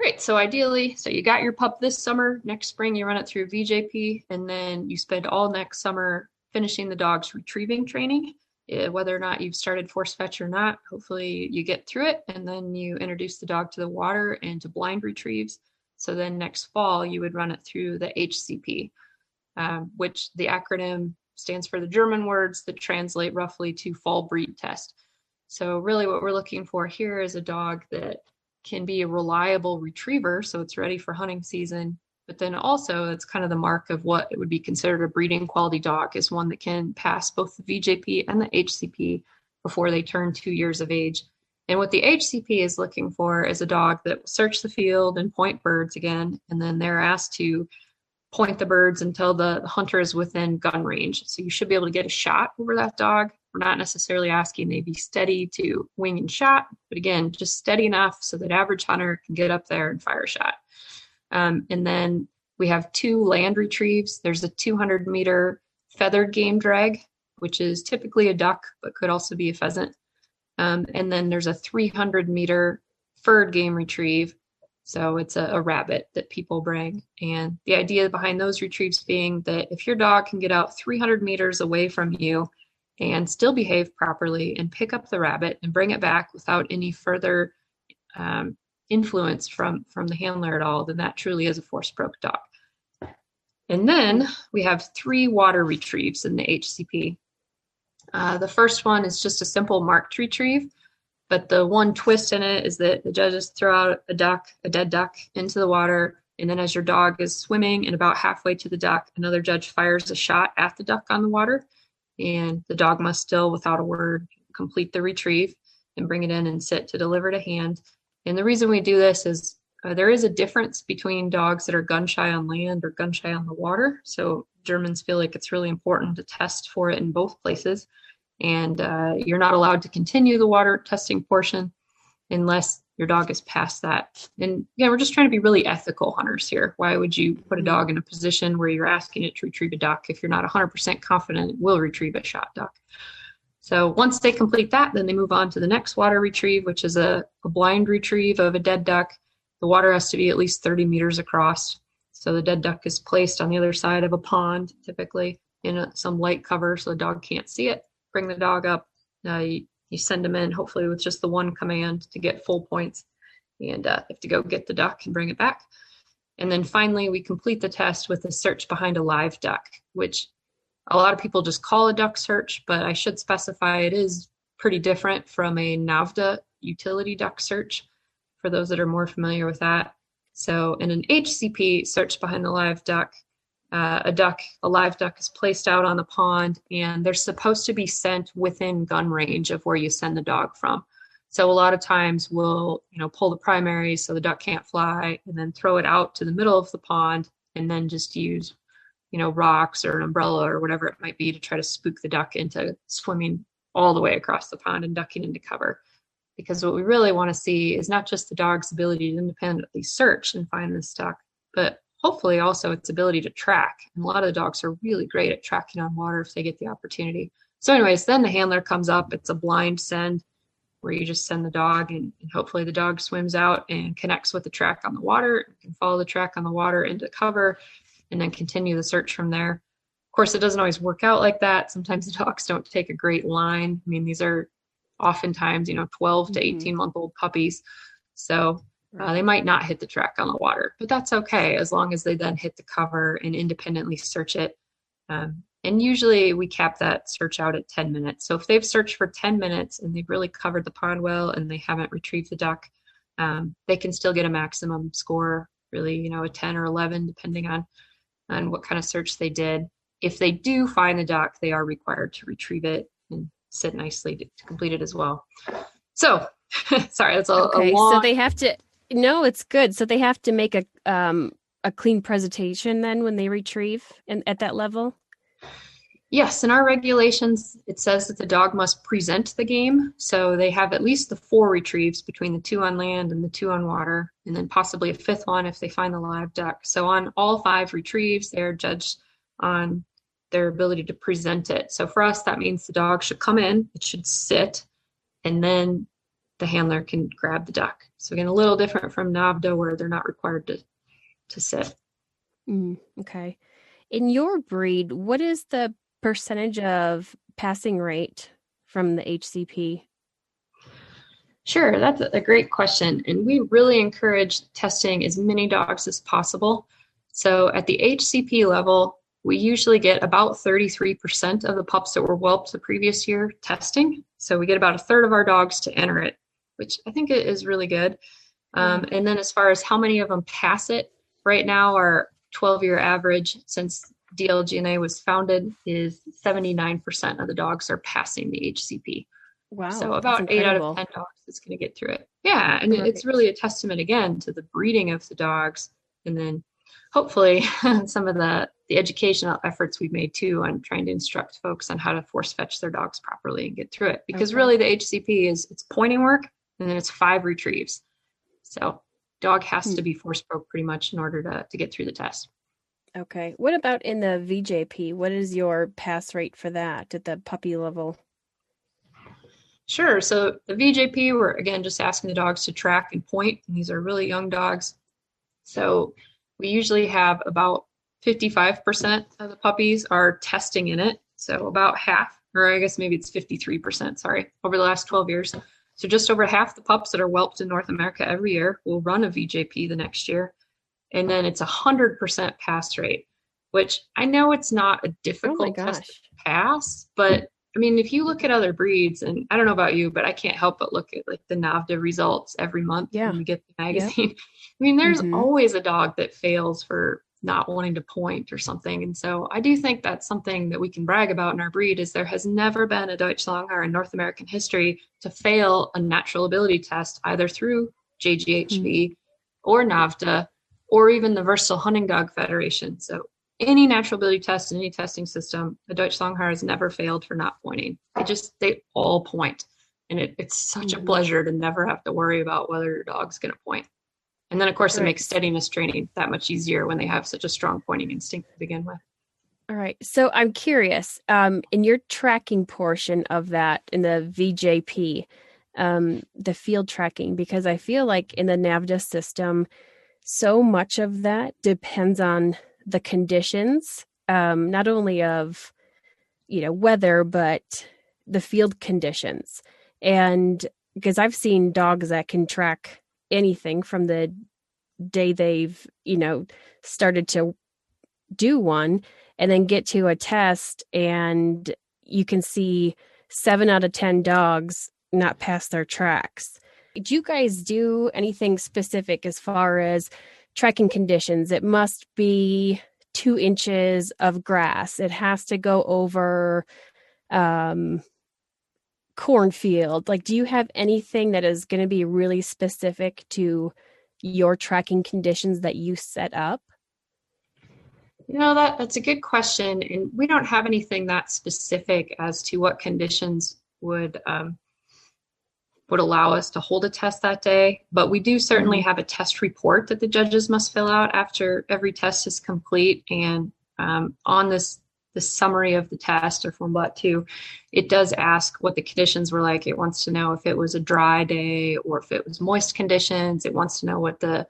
Right. So ideally, you got your pup this summer, next spring, you run it through VJP, and then you spend all next summer finishing the dog's retrieving training. Whether or not you've started force fetch or not, hopefully you get through it, and then you introduce the dog to the water and to blind retrieves. So then next fall, you would run it through the HCP, which the acronym stands for the German words that translate roughly to fall breed test. So really what we're looking for here is a dog that can be a reliable retriever, so it's ready for hunting season. But then also it's kind of the mark of what it would be considered a breeding quality dog, is one that can pass both the VJP and the HCP before they turn 2 years of age. And what the HCP is looking for is a dog that will search the field and point birds again, and then they're asked to point the birds until the hunter is within gun range. So you should be able to get a shot over that dog. We're not necessarily asking they be steady to wing and shot, but again, just steady enough so that average hunter can get up there and fire a shot. And then we have 2 land retrieves. There's a 200-meter feathered game drag, which is typically a duck, but could also be a pheasant. And then there's a 300-meter furred game retrieve. So it's a rabbit that people bring. And the idea behind those retrieves being that if your dog can get out 300 meters away from you and still behave properly and pick up the rabbit and bring it back without any further influence from the handler at all, then that truly is a force broke dog. And then we have 3 water retrieves in the HCP. The first one is just a simple marked retrieve, but the one twist in it is that the judges throw out a dead duck into the water, and then as your dog is swimming and about halfway to the duck, another judge fires a shot at the duck on the water, and the dog must still, without a word, complete the retrieve and bring it in and sit to deliver to hand. And the reason we do this is There is a difference between dogs that are gun shy on land or gun shy on the water. So Germans feel like it's really important to test for it in both places. And you're not allowed to continue the water testing portion unless your dog is past that. And we're just trying to be really ethical hunters here. Why would you put a dog in a position where you're asking it to retrieve a duck if you're not 100% confident it will retrieve a shot duck? So once they complete that, then they move on to the next water retrieve, which is a blind retrieve of a dead duck. The water has to be at least 30 meters across. So the dead duck is placed on the other side of a pond, typically in some light cover so the dog can't see it. Bring the dog up. You send them in, hopefully with just the one command to get full points. And you have to go get the duck and bring it back. And then finally, we complete the test with a search behind a live duck, which a lot of people just call a duck search, but I should specify it is pretty different from a NAVDA utility duck search, for those that are more familiar with that. So in an HCP search behind the live duck, a live duck is placed out on the pond, and they're supposed to be sent within gun range of where you send the dog from. So a lot of times we'll, pull the primaries so the duck can't fly, and then throw it out to the middle of the pond, and then just use, rocks or an umbrella or whatever it might be to try to spook the duck into swimming all the way across the pond and ducking into cover. Because what we really want to see is not just the dog's ability to independently search and find this duck, but hopefully also its ability to track. And a lot of the dogs are really great at tracking on water if they get the opportunity. So anyways, then the handler comes up. It's a blind send where you just send the dog, and hopefully the dog swims out and connects with the track on the water. You can follow the track on the water into cover and then continue the search from there. Of course, it doesn't always work out like that. Sometimes the dogs don't take a great line. I mean, these are oftentimes, 12 to 18-month-old puppies. So they might not hit the track on the water, but that's okay as long as they then hit the cover and independently search it. And usually we cap that search out at 10 minutes. So if they've searched for 10 minutes and they've really covered the pond well and they haven't retrieved the duck, they can still get a maximum score, really, a 10 or 11, depending on what kind of search they did. If they do find the duck, they are required to retrieve it and sit nicely to complete it as well. So, sorry, that's a long... So they have to... No, it's good. So they have to make a clean presentation then when they retrieve at that level? Yes, in our regulations, it says that the dog must present the game. So they have at least the 4 retrieves between the 2 on land and the 2 on water, and then possibly a 5th one if they find the live duck. So on all 5 retrieves, they're judged on their ability to present it. So for us, that means the dog should come in, it should sit, and then the handler can grab the duck. So again, a little different from NAVDA where they're not required to sit. Okay. In your breed, what is the percentage of passing rate from the HCP? Sure, that's a great question. And we really encourage testing as many dogs as possible. So at the HCP level, we usually get about 33% of the pups that were whelped the previous year testing. So we get about a third of our dogs to enter it, which I think is really good. And then as far as how many of them pass it, right now our 12-year average since DL GNA was founded is 79% of the dogs are passing the HCP. Wow. So about 8 out of 10 dogs is going to get through it. Yeah, and it's really a testament, again, to the breeding of the dogs. And then hopefully some of the educational efforts we've made too on trying to instruct folks on how to force fetch their dogs properly and get through it. Because really the HCP it's pointing work, and then it's 5 retrieves. So dog has to be force broke pretty much in order to get through the test. Okay. What about in the VJP? What is your pass rate for that at the puppy level? Sure. So the VJP, we're again just asking the dogs to track and point. And these are really young dogs. So we usually have about 55% of the puppies are testing in it. So about half, or I guess maybe it's 53%, sorry, over the last 12 years. So just over half the pups that are whelped in North America every year will run a VJP the next year. And then it's 100% pass rate, which I know it's not a difficult test to pass, but I mean, if you look at other breeds, and I don't know about you, but I can't help but look at like the NAVDA results every month when we get the magazine. I mean, there's always a dog that fails for not wanting to point or something. And so I do think that's something that we can brag about in our breed is there has never been a Deutsch Langhaar in North American history to fail a natural ability test, either through JGHV or NAVDA, or even the Versatile Hunting Dog Federation. So any natural ability test in any testing system, the Deutsch Langhaar has never failed for not pointing. They all point. And it's such a pleasure to never have to worry about whether your dog's going to point. And then, of course, it makes steadiness training that much easier when they have such a strong pointing instinct to begin with. All right. So I'm curious, in your tracking portion of that, in the VJP, the field tracking, because I feel like in the NAVDA system, so much of that depends on the conditions, not only of, weather, but the field conditions. And because I've seen dogs that can track anything from the day they've, started to do one, and then get to a test and you can see 7 out of 10 dogs not pass their tracks. Do you guys do anything specific as far as tracking conditions? It must be 2 inches of grass. It has to go over cornfield. Like, do you have anything that is going to be really specific to your tracking conditions that you set up? That's a good question. And we don't have anything that specific as to what conditions would allow us to hold a test that day. But we do certainly have a test report that the judges must fill out after every test is complete. And on the summary of the test, or Form Bot 2, it does ask what the conditions were like. It wants to know if it was a dry day or if it was moist conditions. It wants to know what the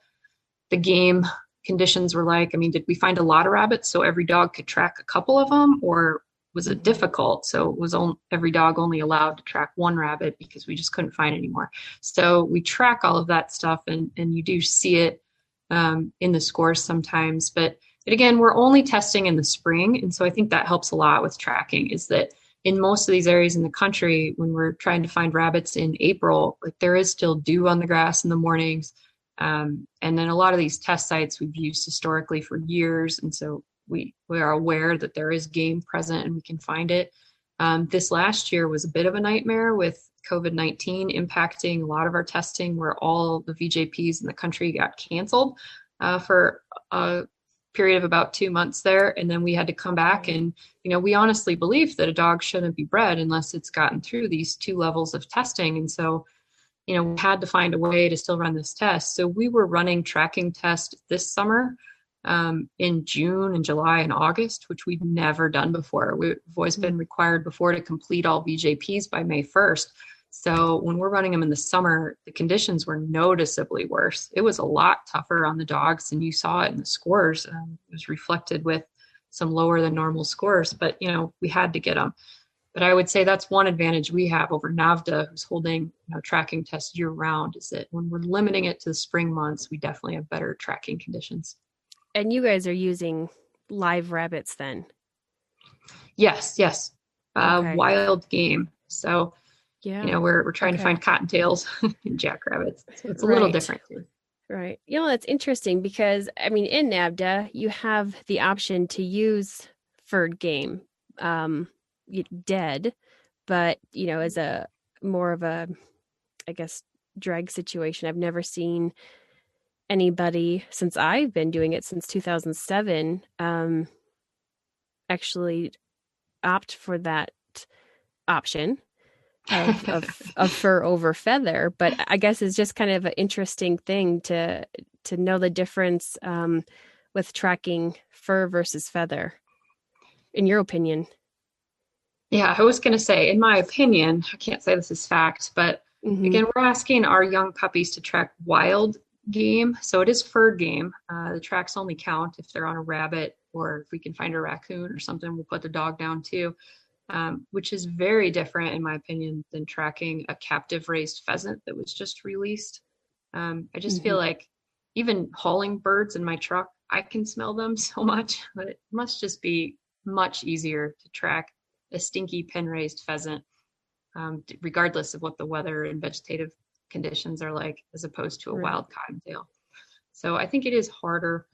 game conditions were like. I mean, did we find a lot of rabbits so every dog could track a couple of them, or was it difficult? So was every dog only allowed to track 1 rabbit because we just couldn't find any more? So we track all of that stuff, and you do see it in the scores sometimes. But again, we're only testing in the spring. And so I think that helps a lot with tracking, is that in most of these areas in the country, when we're trying to find rabbits in April, like, there is still dew on the grass in the mornings. And then a lot of these test sites we've used historically for years. And so we are aware that there is game present and we can find it. This last year was a bit of a nightmare with COVID-19 impacting a lot of our testing, where all the VJPs in the country got canceled for a period of about 2 months there. And then we had to come back, and, we honestly believe that a dog shouldn't be bred unless it's gotten through these 2 levels of testing. And so, we had to find a way to still run this test. So we were running tracking tests this summer in June and July and August, which we've never done before. We've always been required before to complete all VJPs by May 1st. So when we're running them in the summer, the conditions were noticeably worse. It was a lot tougher on the dogs, and you saw it in the scores. It was reflected with some lower than normal scores, but, we had to get them. But I would say that's one advantage we have over NAVDA, who's holding tracking tests year round, is that when we're limiting it to the spring months, we definitely have better tracking conditions. And you guys are using live rabbits then? Yes. Okay. Wild game. So, we're trying to find cottontails and jackrabbits. So it's a little different too. Right. That's interesting because, in NAVDA, you have the option to use furred game. Dead, but as a more of a, I guess, drag situation. I've never seen anybody since I've been doing it since 2007 actually opt for that option of fur over feather. But I guess it's just kind of an interesting thing to know the difference with tracking fur versus feather, in your opinion. Yeah, I was going to say, in my opinion, I can't say this is fact, but again, we're asking our young puppies to track wild game. So it is furred game. The tracks only count if they're on a rabbit, or if we can find a raccoon or something, we'll put the dog down too, which is very different, in my opinion, than tracking a captive raised pheasant that was just released. I just feel like even hauling birds in my truck, I can smell them so much, but it must just be much easier to track a stinky pen-raised pheasant, regardless of what the weather and vegetative conditions are like, as opposed to a wild cottontail. So I think it is harder.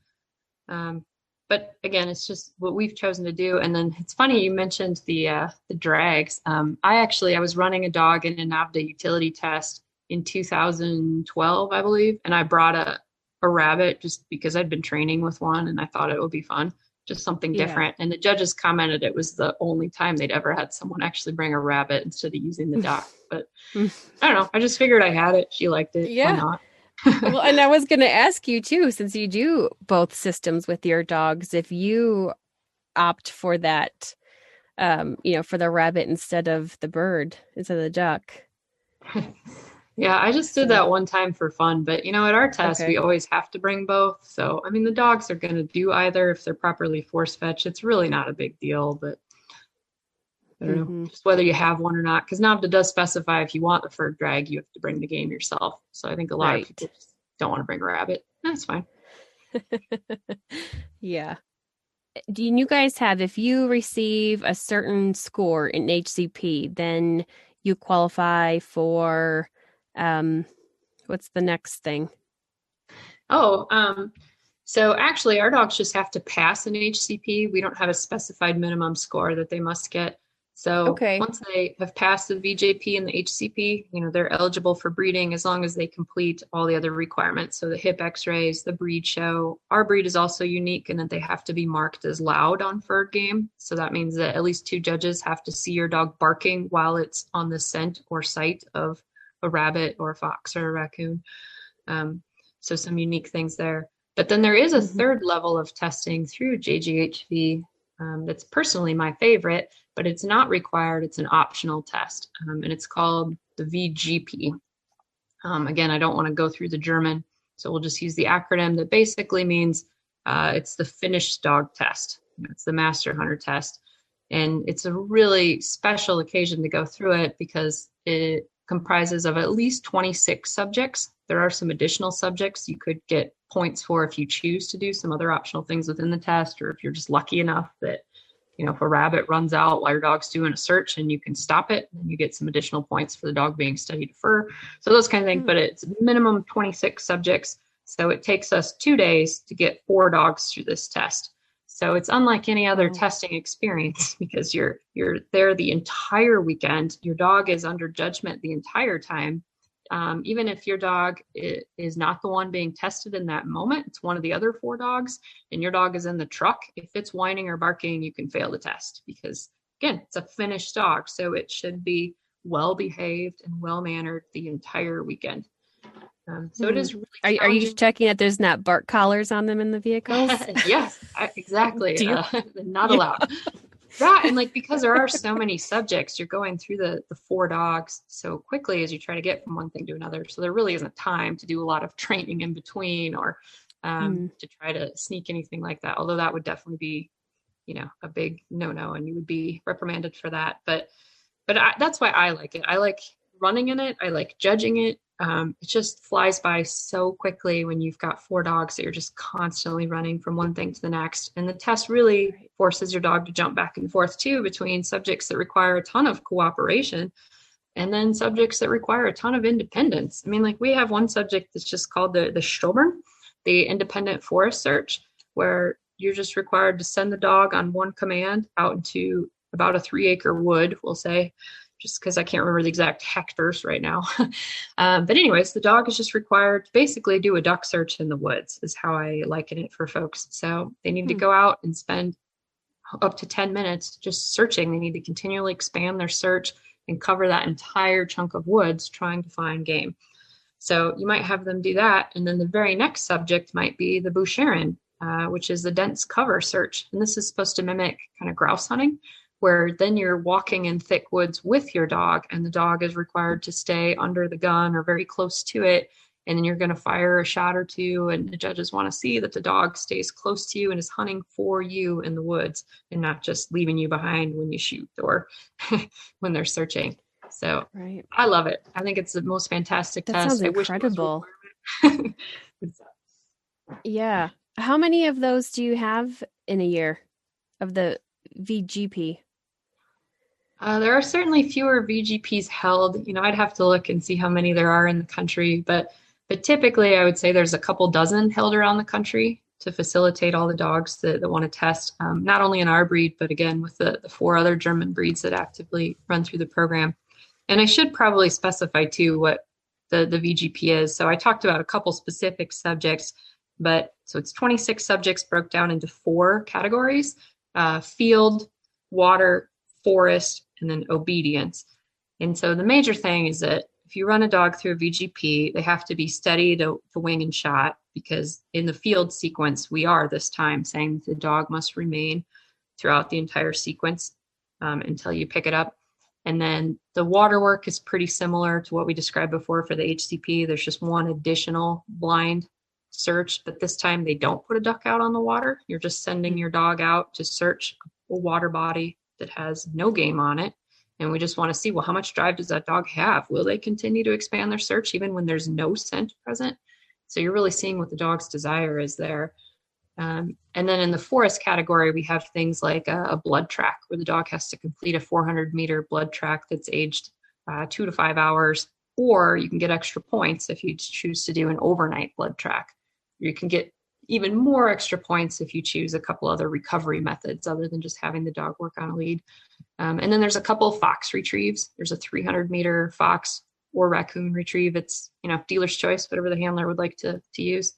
But again, it's just what we've chosen to do. And then it's funny, you mentioned the drags. I was running a dog in a NAVDA utility test in 2012, I believe, and I brought a rabbit just because I'd been training with one and I thought it would be fun, just something different. And the judges commented it was the only time they'd ever had someone actually bring a rabbit instead of using the duck. But I don't know. I just figured I had it. She liked it. Yeah. Why not? Well, and I was going to ask you too, since you do both systems with your dogs, if you opt for that, for the rabbit instead of the bird, instead of the duck. Yeah, I just did that one time for fun, but at our test, we always have to bring both. So, I mean, the dogs are going to do either if they're properly force fetched. It's really not a big deal, but I don't know, just whether you have one or not, because NAVDA does specify if you want the fur drag, you have to bring the game yourself. So I think a lot of people just don't want to bring a rabbit. That's fine. Yeah. Do you guys have, if you receive a certain score in HCP, then you qualify for, what's the next thing? So actually our dogs just have to pass an HCP. We don't have a specified minimum score that they must get. So once they have passed the VJP and the HCP, they're eligible for breeding as long as they complete all the other requirements. So the hip x-rays, the breed show. Our breed is also unique in that they have to be marked as loud on furred game. So that means that at least 2 judges have to see your dog barking while it's on the scent or sight of a rabbit or a fox or a raccoon. So some unique things there. But then there is a third level of testing through JGHV that's personally my favorite, but it's not required. It's an optional test, and it's called the VGP. Again, I don't want to go through the German, so we'll just use the acronym that basically means it's the finished dog test. It's the master hunter test, and it's a really special occasion to go through it because it comprises of at least 26 subjects. There are some additional subjects you could get points for if you choose to do some other optional things within the test, or if you're just lucky enough that, if a rabbit runs out while your dog's doing a search and you can stop it, then you get some additional points for the dog being studied to fur. So those kind of things, but it's minimum 26 subjects. So it takes us 2 days to get 4 dogs through this test. So it's unlike any other testing experience because you're there the entire weekend. Your dog is under judgment the entire time. Even if your dog is not the one being tested in that moment, it's one of the other 4 dogs, and your dog is in the truck. If it's whining or barking, you can fail the test because, again, it's a finished dog. So it should be well behaved and well mannered the entire weekend. So it is really Are you checking that there's not bark collars on them in the vehicles? Yes, exactly. Not allowed. That, and because there are so many subjects, you're going through the 4 dogs so quickly as you try to get from one thing to another. So there really isn't time to do a lot of training in between or to try to sneak anything like that. Although that would definitely be, a big no-no, and you would be reprimanded for that. But that's why I like it. I like running in it. I like judging it. It just flies by so quickly when you've got 4 dogs that you're just constantly running from one thing to the next. And the test really forces your dog to jump back and forth too between subjects that require a ton of cooperation and then subjects that require a ton of independence. I mean, we have one subject that's just called the Stöbern, the independent forest search, where you're just required to send the dog on one command out into about a 3-acre wood, we'll say, just because I can't remember the exact hectares right now. But anyways, the dog is just required to basically do a duck search in the woods is how I liken it for folks. So they need to go out and spend up to 10 minutes just searching. They need to continually expand their search and cover that entire chunk of woods trying to find game. So you might have them do that. And then the very next subject might be the Buscheren, which is the dense cover search. And this is supposed to mimic kind of grouse hunting, where then you're walking in thick woods with your dog and the dog is required to stay under the gun or very close to it. And then you're going to fire a shot or 2, and the judges want to see that the dog stays close to you and is hunting for you in the woods and not just leaving you behind when you shoot or when they're searching. So I love it. I think it's the most fantastic test. Sounds incredible. Yeah. How many of those do you have in a year of the VGP? There are certainly fewer VGPs held. I'd have to look and see how many there are in the country, but typically I would say there's a couple dozen held around the country to facilitate all the dogs that want to test, not only in our breed, but again, with the 4 other German breeds that actively run through the program. And I should probably specify too what the VGP is. So I talked about a couple specific subjects, But so it's 26 subjects broke down into 4 categories: field, water, forest, and then obedience. And so the major thing is that if you run a dog through a VGP, they have to be steady to wing and shot, because in the field sequence, we are this time saying that the dog must remain throughout the entire sequence until you pick it up. And then the water work is pretty similar to what we described before for the HCP. There's just one additional blind search, but this time they don't put a duck out on the water. You're just sending your dog out to search a water body that has no game on it. And we just want to see, well, how much drive does that dog have? Will they continue to expand their search even when there's no scent present? So you're really seeing what the dog's desire is there. And then in the forest category, we have things like a blood track, where the dog has to complete a 400-meter blood track that's aged 2 to 5 hours, or you can get extra points if you choose to do an overnight blood track. You can get even more extra points if you choose a couple other recovery methods other than just having the dog work on a lead. And then there's a couple of fox retrieves. There's a 300-meter fox or raccoon retrieve. It's, dealer's choice, whatever the handler would like to use.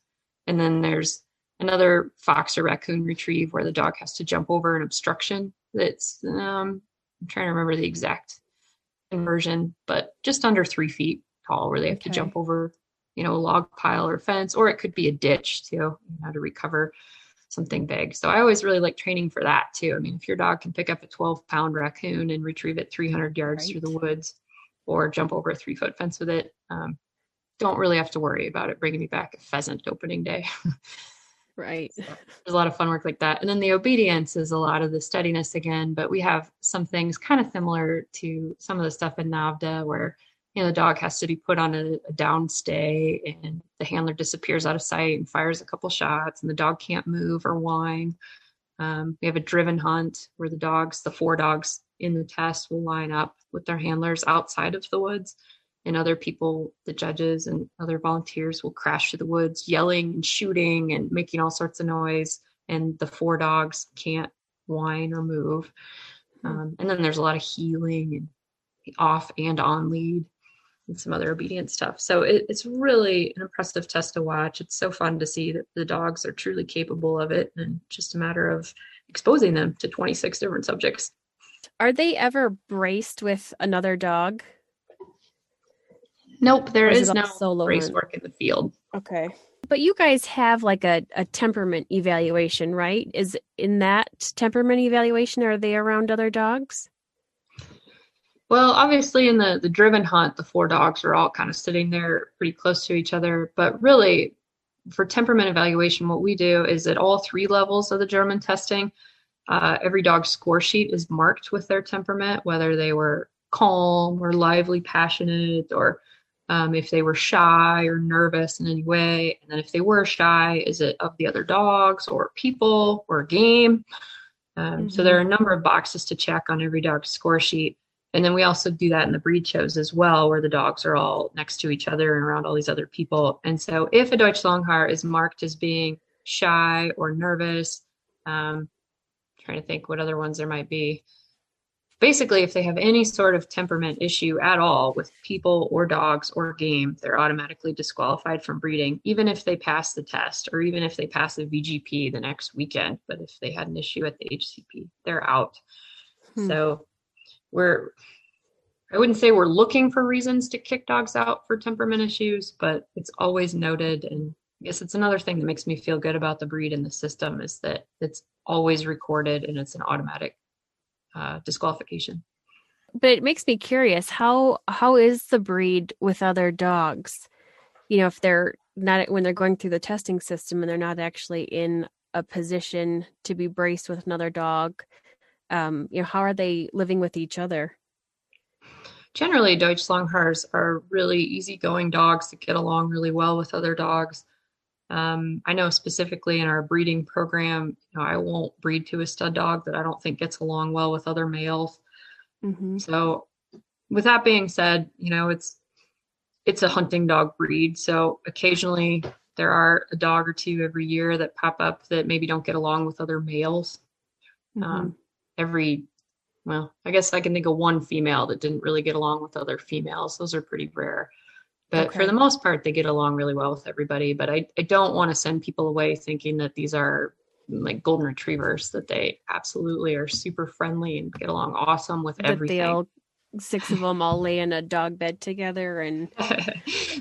And then there's another fox or raccoon retrieve where the dog has to jump over an obstruction that's, I'm trying to remember the exact conversion, but just under 3 feet tall, where they have to jump over, a log pile or fence, or it could be a ditch too, to recover something big. So I always really like training for that too. I mean, if your dog can pick up a 12-pound raccoon and retrieve it 300 yards through the woods, or jump over a 3-foot fence with it, don't really have to worry about it bringing me back a pheasant opening day. Right. So there's a lot of fun work like that. And then the obedience is a lot of the steadiness again, but we have some things kind of similar to some of the stuff in NAVDA where, the dog has to be put on a down stay and the handler disappears out of sight and fires a couple shots and the dog can't move or whine. We have a driven hunt where the 4 dogs in the test will line up with their handlers outside of the woods, and other people, the judges and other volunteers, will crash to the woods yelling and shooting and making all sorts of noise, and the 4 dogs can't whine or move. And then there's a lot of healing and off and on lead and some other obedience stuff. So it's really an impressive test to watch. It's so fun to see that the dogs are truly capable of it, and just a matter of exposing them to 26 different subjects. Are they ever braced with another dog? Nope, there is no solo brace work in the field. Okay. But you guys have like a temperament evaluation, right? Is in that temperament evaluation, are they around other dogs? Well, obviously in the driven hunt, the 4 dogs are all kind of sitting there pretty close to each other. But really, for temperament evaluation, what we do is at all 3 levels of the German testing, every dog's score sheet is marked with their temperament, whether they were calm or lively, passionate, or if they were shy or nervous in any way. And then if they were shy, is it of the other dogs or people or game? So there are a number of boxes to check on every dog's score sheet. And then we also do that in the breed shows as well, where the dogs are all next to each other and around all these other people. And so if a Deutsch Langhaar is marked as being shy or nervous, trying to think what other ones there might be. Basically, if they have any sort of temperament issue at all with people or dogs or game, they're automatically disqualified from breeding, even if they pass the test or even if they pass the VGP the next weekend. But if they had an issue at the HCP, they're out. So I wouldn't say we're looking for reasons to kick dogs out for temperament issues, but it's always noted. And I guess it's another thing that makes me feel good about the breed and the system is that it's always recorded and it's an automatic disqualification. But it makes me curious, how is the breed with other dogs? If they're not, when they're going through the testing system and they're not actually in a position to be braced with another dog, how are they living with each other? Generally, Deutsch Langhaars are really easygoing dogs that get along really well with other dogs. I know specifically in our breeding program, I won't breed to a stud dog that I don't think gets along well with other males. So with that being said, it's a hunting dog breed. So occasionally there are a dog or 2 every year that pop up that maybe don't get along with other males. I guess I can think of 1 female that didn't really get along with other females. Those are pretty rare. But for the most part, they get along really well with everybody. But I don't want to send people away thinking that these are like golden retrievers, that they absolutely are super friendly and get along awesome with everything. They all, 6 of them all lay in a dog bed together and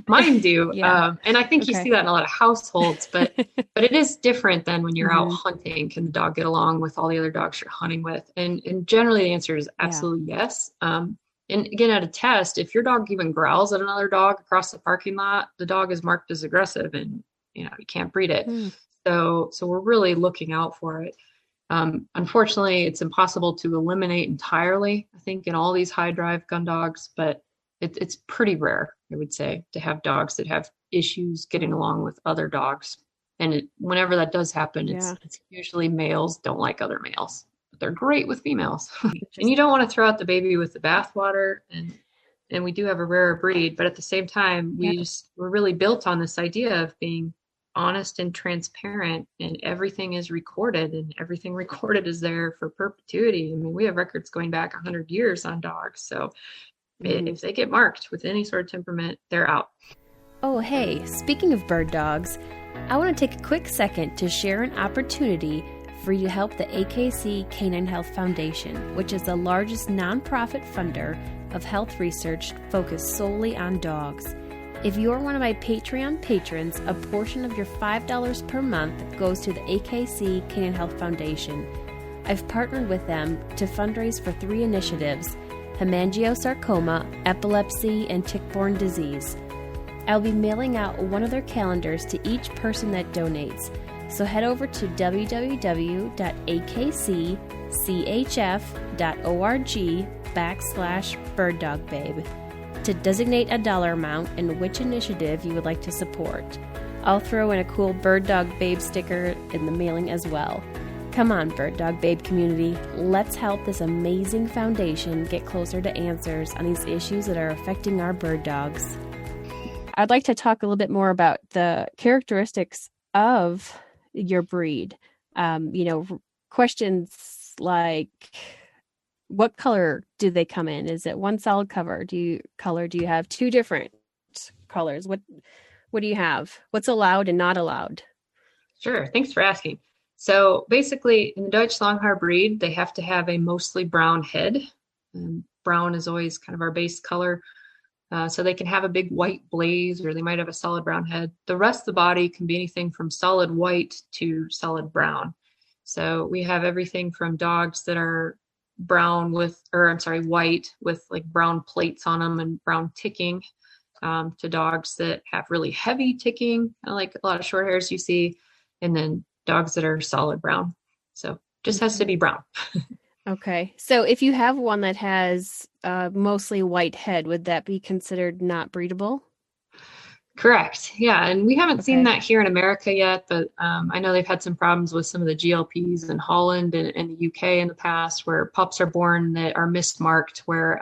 mine do. Yeah. And I think you see that in a lot of households, but it is different than when you're out hunting. Can the dog get along with all the other dogs you're hunting with? And generally the answer is absolutely yes. And again, at a test, if your dog even growls at another dog across the parking lot, the dog is marked as aggressive and, you can't breed it. So we're really looking out for it. Unfortunately, it's impossible to eliminate entirely, I think, in all these high drive gun dogs, but it's pretty rare, I would say, to have dogs that have issues getting along with other dogs. And whenever that does happen, it's usually males don't like other males. They're great with females. And you don't want to throw out the baby with the bathwater. And we do have a rare breed, but at the same time, we're really built on this idea of being honest and transparent, and everything is recorded, and everything recorded is there for perpetuity. I mean, we have records going back 100 years on dogs. So if they get marked with any sort of temperament, they're out. Oh, hey, speaking of bird dogs, I want to take a quick second to share an opportunity for you to help the AKC Canine Health Foundation, which is the largest nonprofit funder of health research focused solely on dogs. If you're one of my Patreon patrons, a portion of your $5 per month goes to the AKC Canine Health Foundation. I've partnered with them to fundraise for 3 initiatives: hemangiosarcoma, epilepsy, and tick-borne disease. I'll be mailing out one of their calendars to each person that donates. So head over to www.akcchf.org/birddogbabe to designate a dollar amount and which initiative you would like to support. I'll throw in a cool Bird Dog Babe sticker in the mailing as well. Come on, Bird Dog Babe community, let's help this amazing foundation get closer to answers on these issues that are affecting our bird dogs. I'd like to talk a little bit more about the characteristics of your breed. Questions like, what color do they come in? Is it one solid cover? Do you have 2 different colors? What do you have? What's allowed and not allowed? Sure. Thanks for asking. So basically, in the Deutsch Langhaar breed, they have to have a mostly brown head. And brown is always kind of our base color. So they can have a big white blaze, or they might have a solid brown head. The rest of the body can be anything from solid white to solid brown. So we have everything from dogs that are white with like brown plates on them and brown ticking, to dogs that have really heavy ticking, kind of like a lot of short hairs you see, and then dogs that are solid brown. So just has to be brown. Okay. So if you have one that has mostly white head, would that be considered not breedable? Correct. Yeah. And we haven't seen that here in America yet, but I know they've had some problems with some of the GLPs in Holland and the UK in the past, where pups are born that are mismarked, where,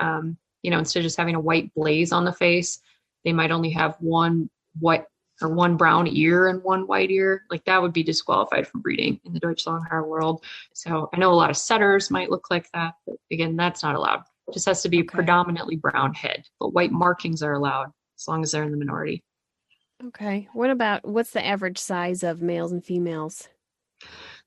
instead of just having a white blaze on the face, they might only have one white or one brown ear and one white ear. Like that would be disqualified from breeding in the Deutsch Langhaar world. So I know a lot of setters might look like that, but again, that's not allowed. It just has to be predominantly brown head, but white markings are allowed as long as they're in the minority. Okay. What's the average size of males and females?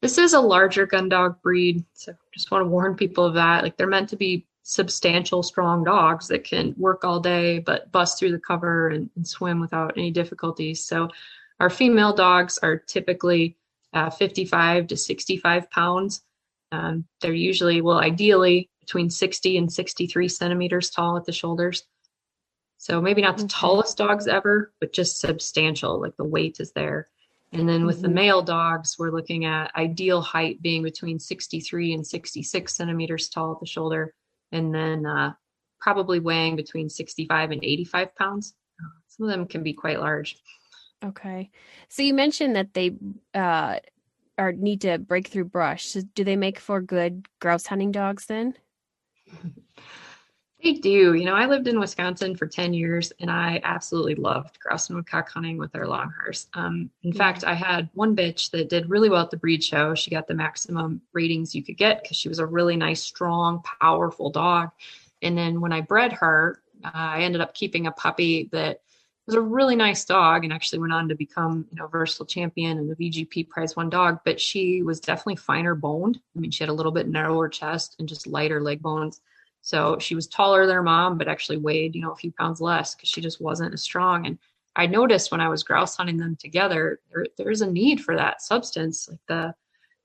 This is a larger gun dog breed. So just want to warn people of that. Like they're meant to be substantial, strong dogs that can work all day, but bust through the cover and swim without any difficulties. So our female dogs are typically 55 to 65 pounds. They're usually, ideally between 60 and 63 centimeters tall at the shoulders. So maybe not the tallest dogs ever, but just substantial, like the weight is there. And then with the male dogs, we're looking at ideal height being between 63 and 66 centimeters tall at the shoulder. And then probably weighing between 65 and 85 pounds. Some of them can be quite large. Okay. So you mentioned that they need to break through brush. So do they make for good grouse hunting dogs then? They do. I lived in Wisconsin for 10 years and I absolutely loved grouse and woodcock hunting with our Langhaars. In fact, I had one bitch that did really well at the breed show. She got the maximum ratings you could get because she was a really nice, strong, powerful dog. And then when I bred her, I ended up keeping a puppy that was a really nice dog and actually went on to become, versatile champion and a VGP prize one dog, but she was definitely finer boned. I mean, she had a little bit narrower chest and just lighter leg bones. So she was taller than her mom, but actually weighed, a few pounds less because she just wasn't as strong. And I noticed when I was grouse hunting them together, there's a need for that substance. Like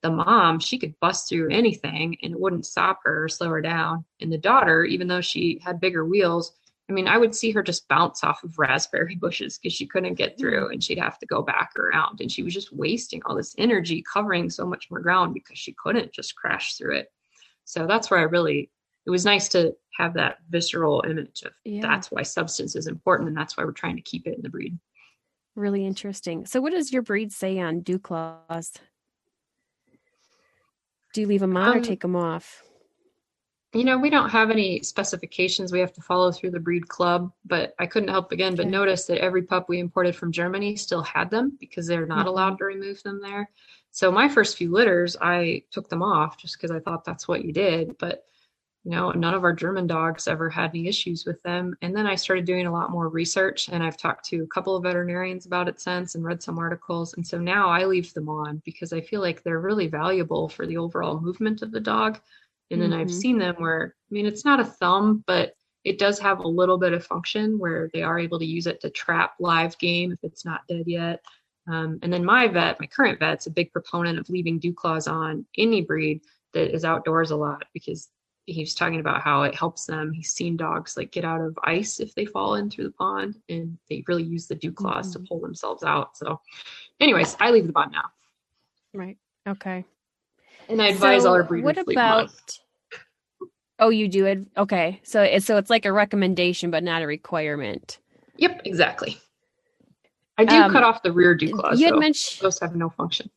the mom, she could bust through anything and it wouldn't stop her or slow her down. And the daughter, even though she had bigger wheels, I mean, I would see her just bounce off of raspberry bushes because she couldn't get through and she'd have to go back around. And she was just wasting all this energy covering so much more ground because she couldn't just crash through it. So that's where it was nice to have that visceral image of that's why substance is important. And that's why we're trying to keep it in the breed. Really interesting. So what does your breed say on dew claws? Do you leave them on or take them off? We don't have any specifications we have to follow through the breed club, but I couldn't help but notice that every pup we imported from Germany still had them because they're not allowed to remove them there. So my first few litters, I took them off just because I thought that's what you did. But, none of our German dogs ever had any issues with them. And then I started doing a lot more research and I've talked to a couple of veterinarians about it since and read some articles. And so now I leave them on because I feel like they're really valuable for the overall movement of the dog. And then I've seen them where, it's not a thumb, but it does have a little bit of function where they are able to use it to trap live game if it's not dead yet. And then my current vet's a big proponent of leaving dew claws on any breed that is outdoors a lot because he's talking about how it helps them. He's seen dogs like get out of ice if they fall in through the pond and they really use the dew claws to pull themselves out. So anyways, I leave them on now. Right. Okay. And I advise all our breeders. What about? Oh, you do it. Okay, so it's like a recommendation, but not a requirement. Yep, exactly. I do cut off the rear dew claws. You had mentioned those have no function.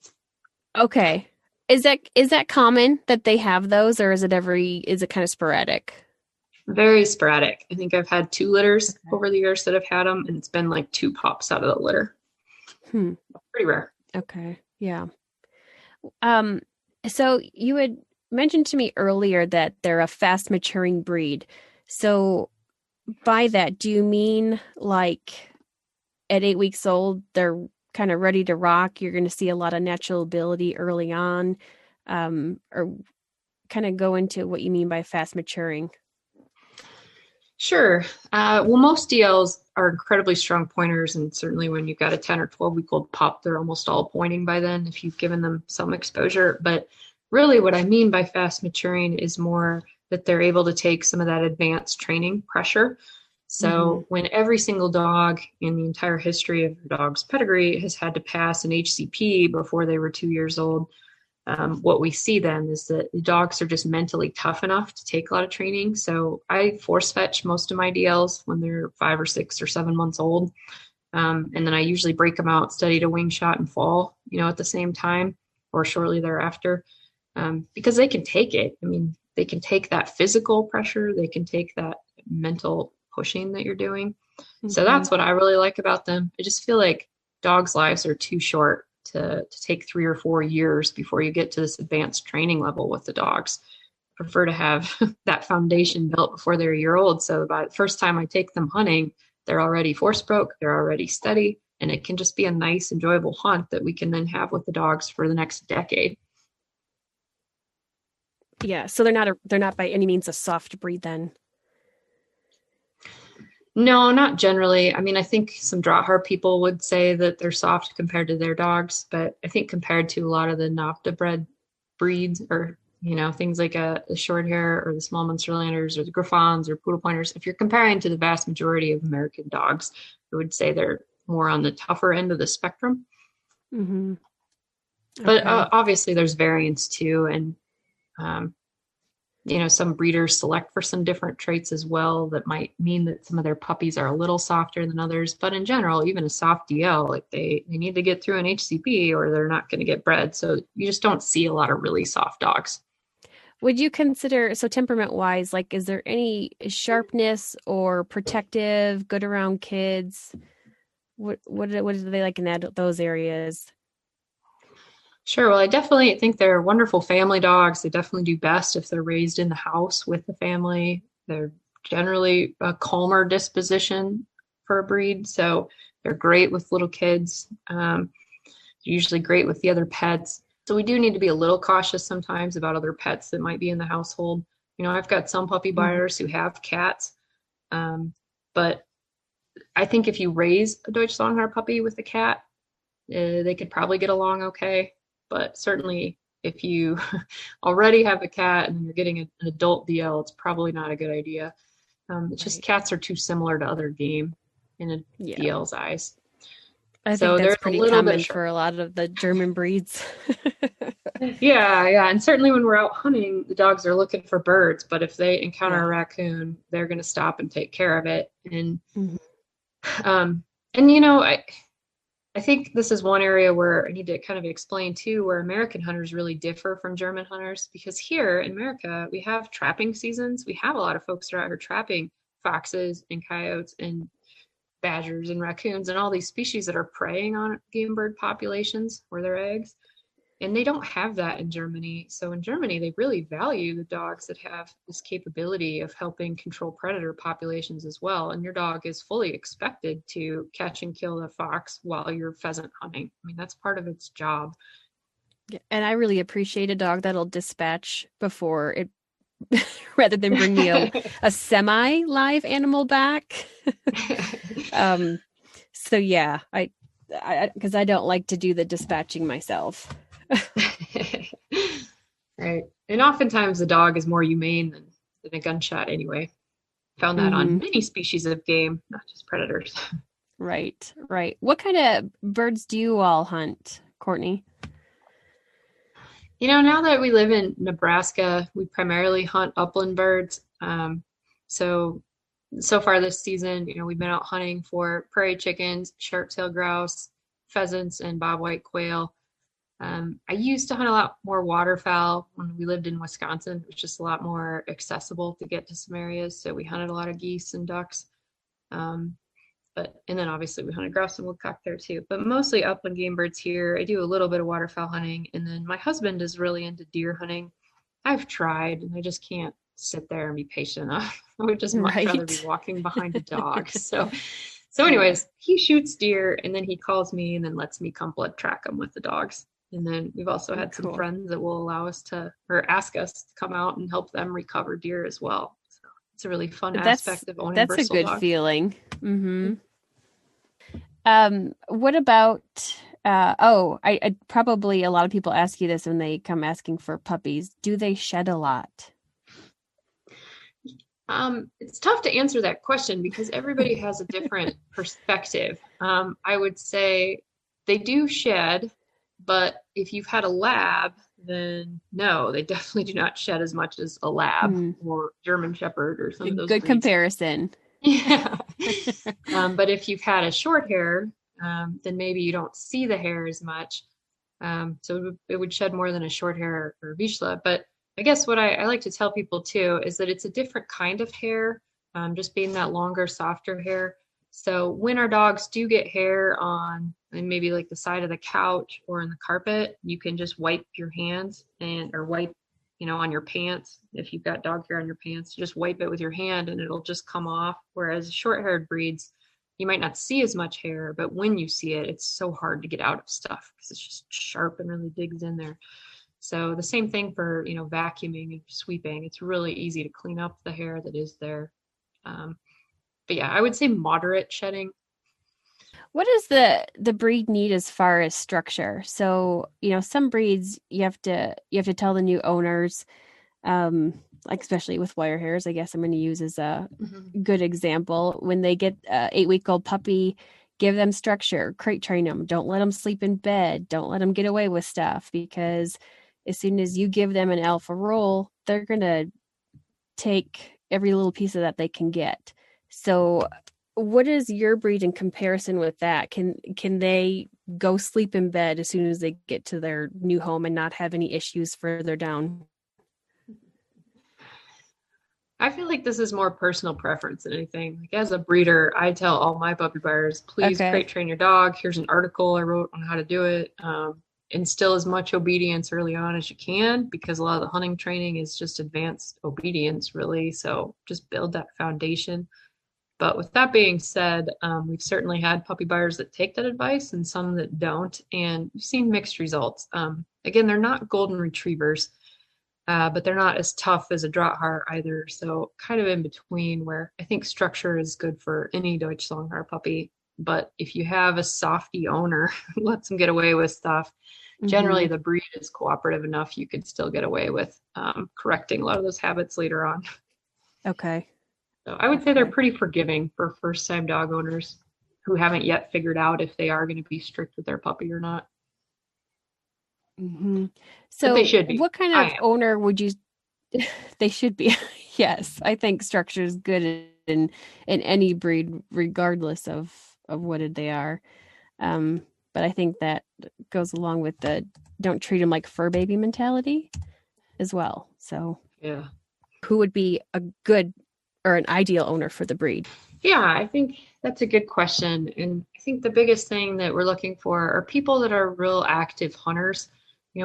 Okay, is that common that they have those, or is it kind of sporadic? Very sporadic. I think I've had 2 litters over the years that have had them, and it's been like 2 pups out of the litter. Pretty rare. Okay, yeah. So you had mentioned to me earlier that they're a fast maturing breed. So by that, do you mean like at 8 weeks old, they're kind of ready to rock? You're going to see a lot of natural ability early on, or kind of go into what you mean by fast maturing? Sure. Well, most DLs are incredibly strong pointers. And certainly when you've got a 10 or 12-week-old pup, they're almost all pointing by then if you've given them some exposure. But really what I mean by fast maturing is more that they're able to take some of that advanced training pressure. So when every single dog in the entire history of the dog's pedigree has had to pass an HCP before they were 2 years old, what we see then is that the dogs are just mentally tough enough to take a lot of training. So I force fetch most of my DLs when they're 5 or 6 or 7 months old. And then I usually break them out, study to wing shot and fall, at the same time or shortly thereafter, because they can take it. I mean, they can take that physical pressure. They can take that mental pushing that you're doing. So that's what I really like about them. I just feel like dogs' lives are too short to take 3 or 4 years before you get to this advanced training level with the dogs. I prefer to have that foundation built before they're a year old. So by the first time I take them hunting, they're already force broke, they're already steady, and it can just be a nice, enjoyable hunt that we can then have with the dogs for the next decade. Yeah, so they're not by any means a soft breed then. No, not generally. I mean, I think some Langhaar people would say that they're soft compared to their dogs, but I think compared to a lot of the NAFTA bred breeds or, things like the short hair or the small Munsterlanders or the Griffons or Poodle Pointers, if you're comparing to the vast majority of American dogs, I would say they're more on the tougher end of the spectrum. Mm-hmm. Okay. But obviously there's variance too. And, some breeders select for some different traits as well that might mean that some of their puppies are a little softer than others. But in general, even a soft DL, like they need to get through an HCP or they're not going to get bred. So you just don't see a lot of really soft dogs. Would you consider, so temperament wise, like, is there any sharpness or protective, good around kids? What do they like in those areas? Sure. Well, I definitely think they're wonderful family dogs. They definitely do best if they're raised in the house with the family. They're generally a calmer disposition. for a breed. So they're great with little kids, usually great with the other pets. So we do need to be a little cautious sometimes about other pets that might be in the household. I've got some puppy buyers who have cats, but I think if you raise a Deutsch Langhaar puppy with a cat, they could probably get along okay. But certainly if you already have a cat and you're getting an adult DL, it's probably not a good idea. It's just cats are too similar to other game in a DL's eyes. I think that's pretty common for a lot of the German breeds. Yeah. And certainly when we're out hunting, the dogs are looking for birds, but if they encounter a raccoon, they're going to stop and take care of it. And, I think this is one area where I need to kind of explain too, where American hunters really differ from German hunters, because here in America, we have trapping seasons. We have a lot of folks that are out here trapping foxes and coyotes and badgers and raccoons and all these species that are preying on game bird populations or their eggs. And they don't have that in Germany. So in Germany, they really value the dogs that have this capability of helping control predator populations as well. And your dog is fully expected to catch and kill the fox while you're pheasant hunting. I mean, that's part of its job. Yeah, and I really appreciate a dog that'll dispatch before it, rather than bring me a semi-live animal back. So yeah, I because I don't like to do the dispatching myself. Right. And oftentimes the dog is more humane than a gunshot anyway. Found that on many species of game, not just predators. Right. What kind of birds do you all hunt, Cortney? Now that we live in Nebraska, we primarily hunt upland birds. So far this season, we've been out hunting for prairie chickens, sharp-tailed grouse, pheasants, and bobwhite quail. I used to hunt a lot more waterfowl when we lived in Wisconsin. It was just a lot more accessible to get to some areas. So we hunted a lot of geese and ducks. And then obviously we hunted grouse and woodcock there too, but mostly upland game birds here. I do a little bit of waterfowl hunting. And then my husband is really into deer hunting. I've tried and I just can't sit there and be patient enough. I would just much rather be walking behind a dog. So anyways, he shoots deer and then he calls me and then lets me come blood track them with the dogs. And then we've also had some friends that will allow us or ask us to come out and help them recover deer as well. So it's a really fun aspect of owning a bristle dog. That's a good feeling. What about, I probably a lot of people ask you this when they come asking for puppies. Do they shed a lot? It's tough to answer that question because everybody has a different perspective. I would say they do shed, but if you've had a lab, then no, they definitely do not shed as much as a lab or German Shepherd or some of those. Good breeds. Comparison. Yeah. But if you've had a short hair, then maybe you don't see the hair as much. So it would shed more than a short hair or Vizsla. But I guess what I like to tell people too is that it's a different kind of hair, just being that longer, softer hair. So when our dogs do get hair on and maybe like the side of the couch or in the carpet, you can just wipe your hands or wipe, on your pants. If you've got dog hair on your pants, just wipe it with your hand and it'll just come off. Whereas short-haired breeds, you might not see as much hair, but when you see it, it's so hard to get out of stuff because it's just sharp and really digs in there. So the same thing for, vacuuming and sweeping. It's really easy to clean up the hair that is there. But yeah, I would say moderate shedding. What does the breed need as far as structure? So, some breeds you have to tell the new owners, like especially with wire hairs, I guess I'm going to use as a good example. When they get a 8-week-old puppy, give them structure, crate train them. Don't let them sleep in bed. Don't let them get away with stuff, because as soon as you give them an alpha role, they're going to take every little piece of that they can get. So what is your breed in comparison with that? Can they go sleep in bed as soon as they get to their new home and not have any issues further down? I feel like this is more personal preference than anything. Like as a breeder, I tell all my puppy buyers, please crate train your dog. Here's an article I wrote on how to do it. Instill as much obedience early on as you can, because a lot of the hunting training is just advanced obedience, really. So just build that foundation. But with that being said, we've certainly had puppy buyers that take that advice and some that don't, and we've seen mixed results. Again, they're not golden retrievers, but they're not as tough as a Drahthaar either. So kind of in between, where I think structure is good for any Deutsch Langhaar puppy. But if you have a softy owner who lets them get away with stuff, generally the breed is cooperative enough, you could still get away with correcting a lot of those habits later on. Okay. So I would say they're pretty forgiving for first-time dog owners who haven't yet figured out if they are going to be strict with their puppy or not. Mm-hmm. So but they should be. What kind of owner would you, they should be. Yes. I think structure is good in any breed, regardless of what they are. But I think that goes along with the don't treat them like fur baby mentality as well. So yeah, who would be a good or an ideal owner for the breed? Yeah, I think that's a good question. And I think the biggest thing that we're looking for are people that are real active hunters.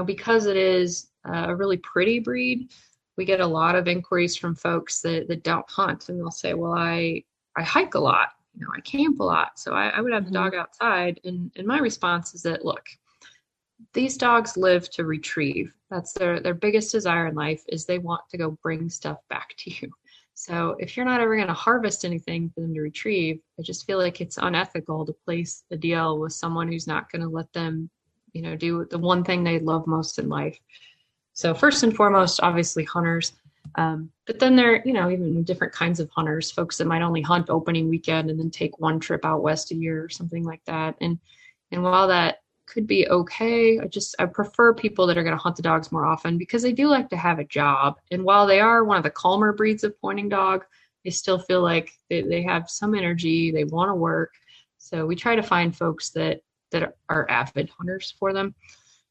Because it is a really pretty breed, we get a lot of inquiries from folks that don't hunt, and they'll say, well, I hike a lot, I camp a lot, so I would have the dog outside. And my response is that, look, these dogs live to retrieve. That's their biggest desire in life, is they want to go bring stuff back to you. So if you're not ever going to harvest anything for them to retrieve, I just feel like it's unethical to place a DL with someone who's not going to let them do the one thing they love most in life. So first and foremost, obviously hunters. But then there, even different kinds of hunters, folks that might only hunt opening weekend and then take one trip out west a year or something like that. And while that could be okay, I prefer people that are going to hunt the dogs more often, because they do like to have a job. And while they are one of the calmer breeds of pointing dog, they still feel like they have some energy, they want to work. So we try to find folks that are avid hunters for them.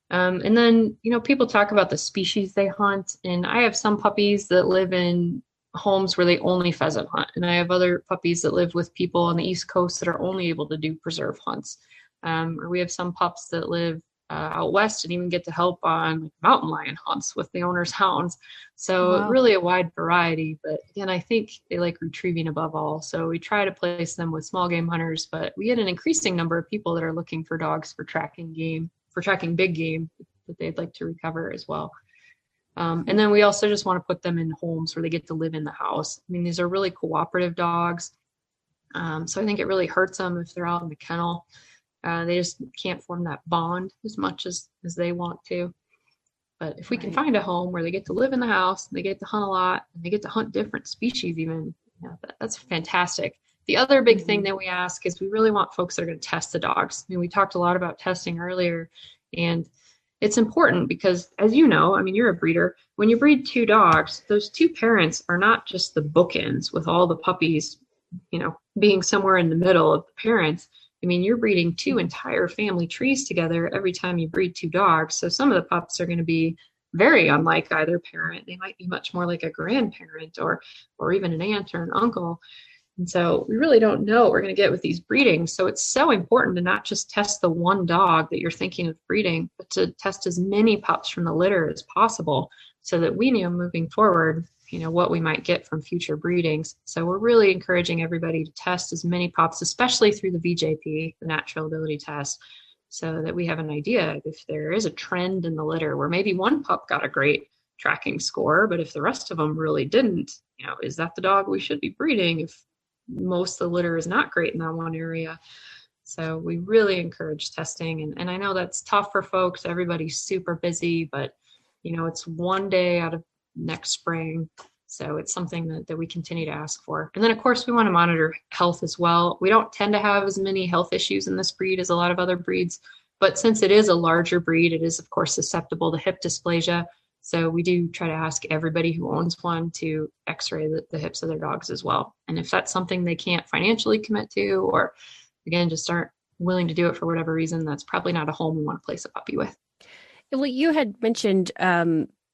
And then, people talk about the species they hunt. And I have some puppies that live in homes where they only pheasant hunt. And I have other puppies that live with people on the East Coast that are only able to do preserve hunts. Or we have some pups that live out west and even get to help on mountain lion hunts with the owner's hounds. So really a wide variety. But again, I think they like retrieving above all. So we try to place them with small game hunters, but we get an increasing number of people that are looking for dogs for tracking big game that they'd like to recover as well. And then we also just want to put them in homes where they get to live in the house. I mean, these are really cooperative dogs. So I think it really hurts them if they're out in the kennel. They just can't form that bond as much as they want to. But if we can find a home where they get to live in the house, they get to hunt a lot, and they get to hunt different species even, that's fantastic. The other big thing that we ask is we really want folks that are going to test the dogs. I mean, we talked a lot about testing earlier, and it's important because, as you know, I mean, you're a breeder. When you breed two dogs, those two parents are not just the bookends with all the puppies, being somewhere in the middle of the parents. I mean, you're breeding two entire family trees together every time you breed two dogs. So some of the pups are going to be very unlike either parent. They might be much more like a grandparent or even an aunt or an uncle. And so we really don't know what we're going to get with these breedings. So it's so important to not just test the one dog that you're thinking of breeding, but to test as many pups from the litter as possible so that we know moving forward, what we might get from future breedings. So we're really encouraging everybody to test as many pups, especially through the VJP, the natural ability test, so that we have an idea if there is a trend in the litter where maybe one pup got a great tracking score, but if the rest of them really didn't, is that the dog we should be breeding if most of the litter is not great in that one area? So we really encourage testing. And I know that's tough for folks. Everybody's super busy, but it's one day out of next spring. So it's something that we continue to ask for. And then, of course, we want to monitor health as well. We don't tend to have as many health issues in this breed as a lot of other breeds, but since it is a larger breed, it is, of course, susceptible to hip dysplasia. So we do try to ask everybody who owns one to x-ray the hips of their dogs as well. And if that's something they can't financially commit to, or again, just aren't willing to do it for whatever reason, that's probably not a home we want to place a puppy with. Well, you had mentioned,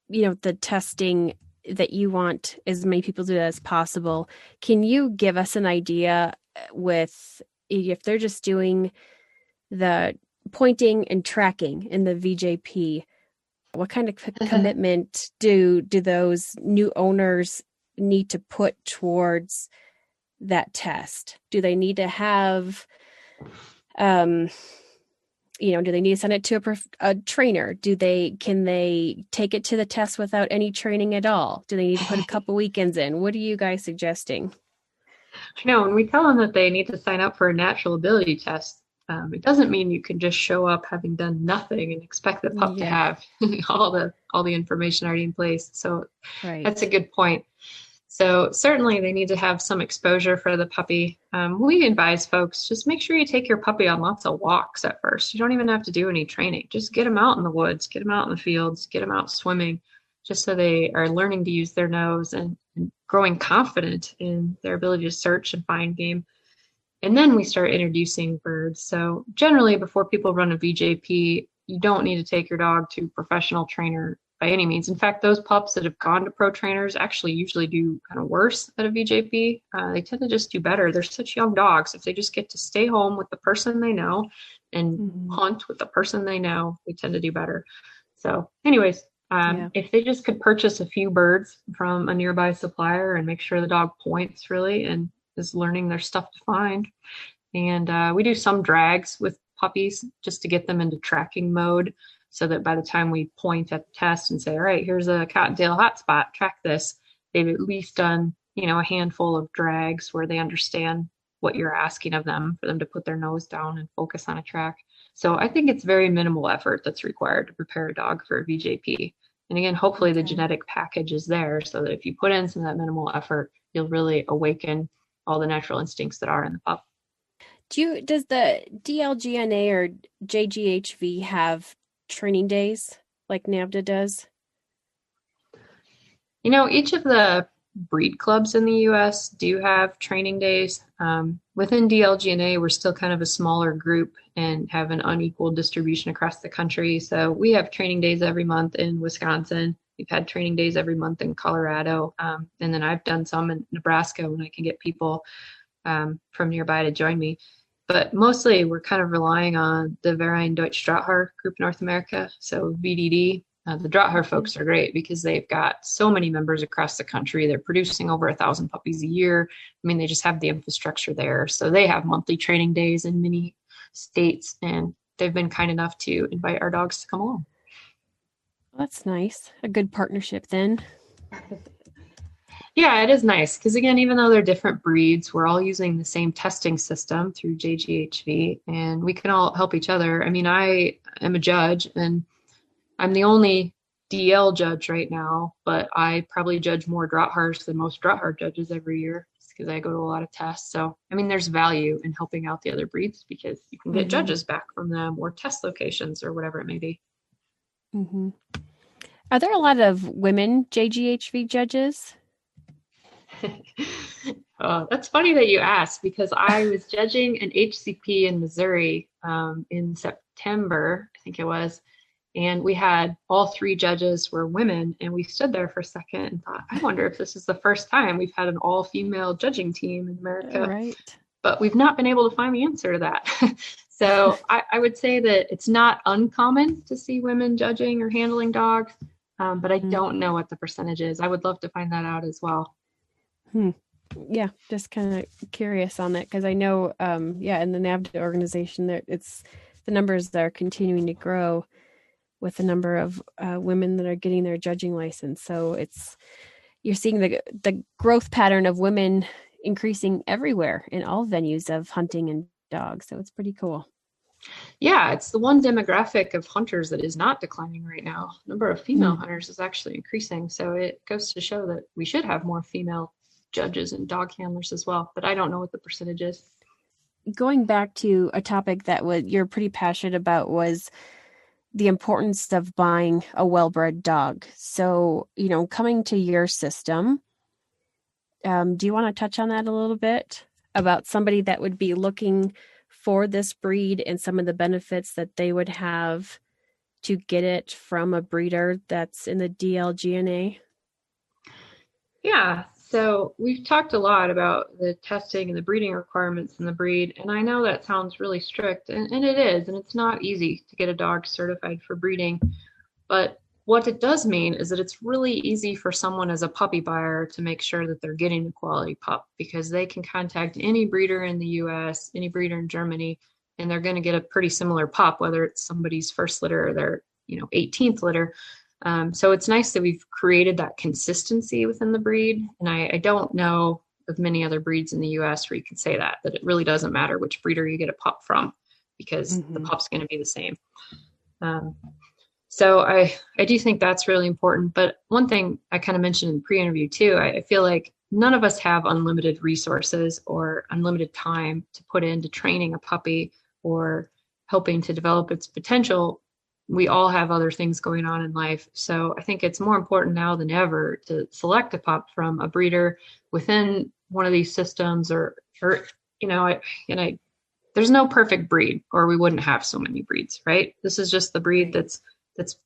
the testing that you want as many people to do as possible. Can you give us an idea with if they're just doing the pointing and tracking in the VJP, what kind of commitment do those new owners need to put towards that test? Do they need to have, do they need to send it to a trainer? Can they take it to the test without any training at all? Do they need to put a couple weekends in? What are you guys suggesting? No, when we tell them that they need to sign up for a natural ability test, it doesn't mean you can just show up having done nothing and expect the pup to have all the information already in place. So That's a good point. So certainly they need to have some exposure for the puppy. We advise folks, just make sure you take your puppy on lots of walks at first. You don't even have to do any training. Just get them out in the woods, get them out in the fields, get them out swimming, just so they are learning to use their nose and growing confident in their ability to search and find game. And then we start introducing birds. So generally before people run a VJP, you don't need to take your dog to a professional trainer by any means. In fact, those pups that have gone to pro trainers actually usually do kind of worse at a VJP. They tend to just do better. They're such young dogs. If they just get to stay home with the person they know and hunt with the person they know, they tend to do better. So anyways, if they just could purchase a few birds from a nearby supplier and make sure the dog points really and is learning their stuff to find. And we do some drags with puppies just to get them into tracking mode, so that by the time we point at the test and say, all right, here's a cottontail hotspot, track this, they've at least done, a handful of drags where they understand what you're asking of them for them to put their nose down and focus on a track. So I think it's very minimal effort that's required to prepare a dog for a VJP. And again, hopefully the genetic package is there so that if you put in some of that minimal effort, you'll really awaken all the natural instincts that are in the pup. Does the DL GNA or JGHV have training days like NAVDA does? Each of the breed clubs in the U.S. do have training days. Within DL GNA, we're still kind of a smaller group and have an unequal distribution across the country. So we have training days every month in Wisconsin. We've had training days every month in Colorado. And then I've done some in Nebraska when I can get people from nearby to join me. But mostly we're kind of relying on the Verein Deutsch Langhaar Group North America, so VDD. The Langhaar folks are great because they've got so many members across the country. They're producing over 1,000 puppies a year. I mean, they just have the infrastructure there. So they have monthly training days in many states, and they've been kind enough to invite our dogs to come along. Well, that's nice. A good partnership then. Yeah, it is nice because, again, even though they're different breeds, we're all using the same testing system through JGHV, and we can all help each other. I mean, I am a judge, and I'm the only DL judge right now, but I probably judge more Langhaars than most Langhaar judges every year because I go to a lot of tests. So, I mean, there's value in helping out the other breeds because you can get judges back from them or test locations or whatever it may be. Mm-hmm. Are there a lot of women JGHV judges? That's funny that you asked because I was judging an HCP in Missouri in September, I think it was, and we had all 3 judges were women, and we stood there for a second and thought, I wonder if this is the first time we've had an all-female judging team in America. Right. But we've not been able to find the answer to that. So I would say that it's not uncommon to see women judging or handling dogs, but I don't know what the percentage is. I would love to find that out as well. Yeah, just kind of curious on that because I know, in the NAVDA organization, it's the numbers that are continuing to grow with the number of women that are getting their judging license. So you're seeing the growth pattern of women increasing everywhere in all venues of hunting and dogs. So it's pretty cool. Yeah, it's the one demographic of hunters that is not declining right now. The number of female hunters is actually increasing. So it goes to show that we should have more female judges and dog handlers as well, but I don't know what the percentage is. Going back to a topic that you're pretty passionate about was the importance of buying a well-bred dog. So, coming to your system, do you want to touch on that a little bit about somebody that would be looking for this breed and some of the benefits that they would have to get it from a breeder that's in the DL GNA? Yeah. So we've talked a lot about the testing and the breeding requirements in the breed, and I know that sounds really strict, and it is, and it's not easy to get a dog certified for breeding, but what it does mean is that it's really easy for someone as a puppy buyer to make sure that they're getting a quality pup, because they can contact any breeder in the US, any breeder in Germany, and they're going to get a pretty similar pup, whether it's somebody's first litter or their 18th litter. So it's nice that we've created that consistency within the breed. And I don't know of many other breeds in the US where you can say that it really doesn't matter which breeder you get a pup from, because the pup's going to be the same. So I do think that's really important. But one thing I kind of mentioned in the pre-interview too, I feel like none of us have unlimited resources or unlimited time to put into training a puppy or helping to develop its potential. We all have other things going on in life. So I think it's more important now than ever to select a pup from a breeder within one of these systems or there's no perfect breed, or we wouldn't have so many breeds, right? This is just the breed that's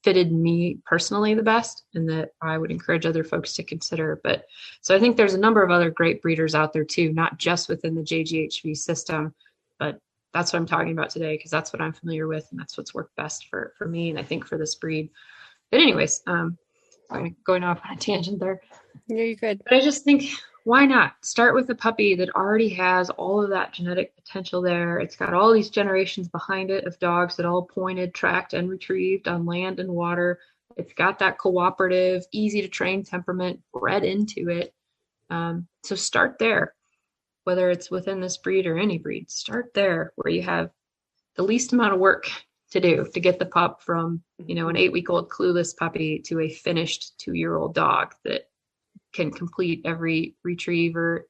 fitted me personally the best, and that I would encourage other folks to consider. But so I think there's a number of other great breeders out there too, not just within the JGHV system, but that's what I'm talking about today, because that's what I'm familiar with, and that's what's worked best for me, and I think for this breed. But anyways, going off on a tangent there. Yeah, you're good. But I just think, why not start with a puppy that already has all of that genetic potential there? It's got all these generations behind it of dogs that all pointed, tracked, and retrieved on land and water. It's got that cooperative, easy to train temperament bred into it. So start there. Whether it's within this breed or any breed, start there where you have the least amount of work to do to get the pup from, an 8-week-old clueless puppy to a finished 2-year-old dog that can complete every retrieve or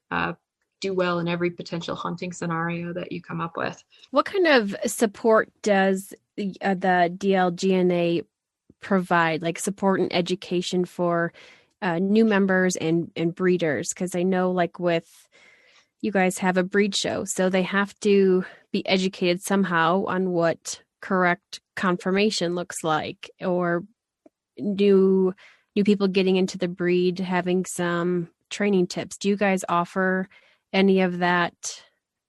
do well in every potential hunting scenario that you come up with. What kind of support does the DL GNA provide, like support and education for new members and breeders? Because I know, like with you guys have a breed show, so they have to be educated somehow on what correct conformation looks like, or new people getting into the breed, having some training tips. Do you guys offer any of that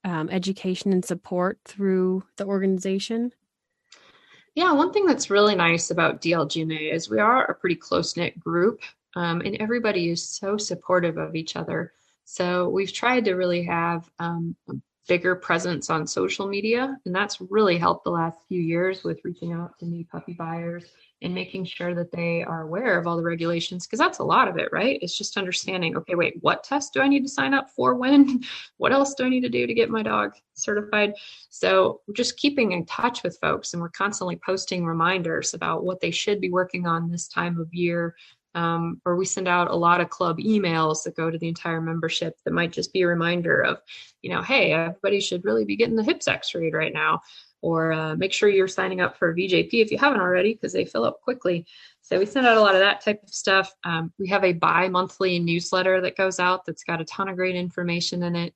education and support through the organization? Yeah, one thing that's really nice about DL GNA is we are a pretty close-knit group, and everybody is so supportive of each other. So we've tried to really have a bigger presence on social media, and that's really helped the last few years with reaching out to new puppy buyers and making sure that they are aware of all the regulations, because that's a lot of it, right? It's just understanding, okay, wait, what test do I need to sign up for when? What else do I need to do to get my dog certified? So we're just keeping in touch with folks, and we're constantly posting reminders about what they should be working on this time of year. Or we send out a lot of club emails that go to the entire membership that might just be a reminder of, hey, everybody should really be getting the hips x-rayed right now, or make sure you're signing up for a VJP if you haven't already, because they fill up quickly. So we send out a lot of that type of stuff. We have a bi-monthly newsletter that goes out that's got a ton of great information in it.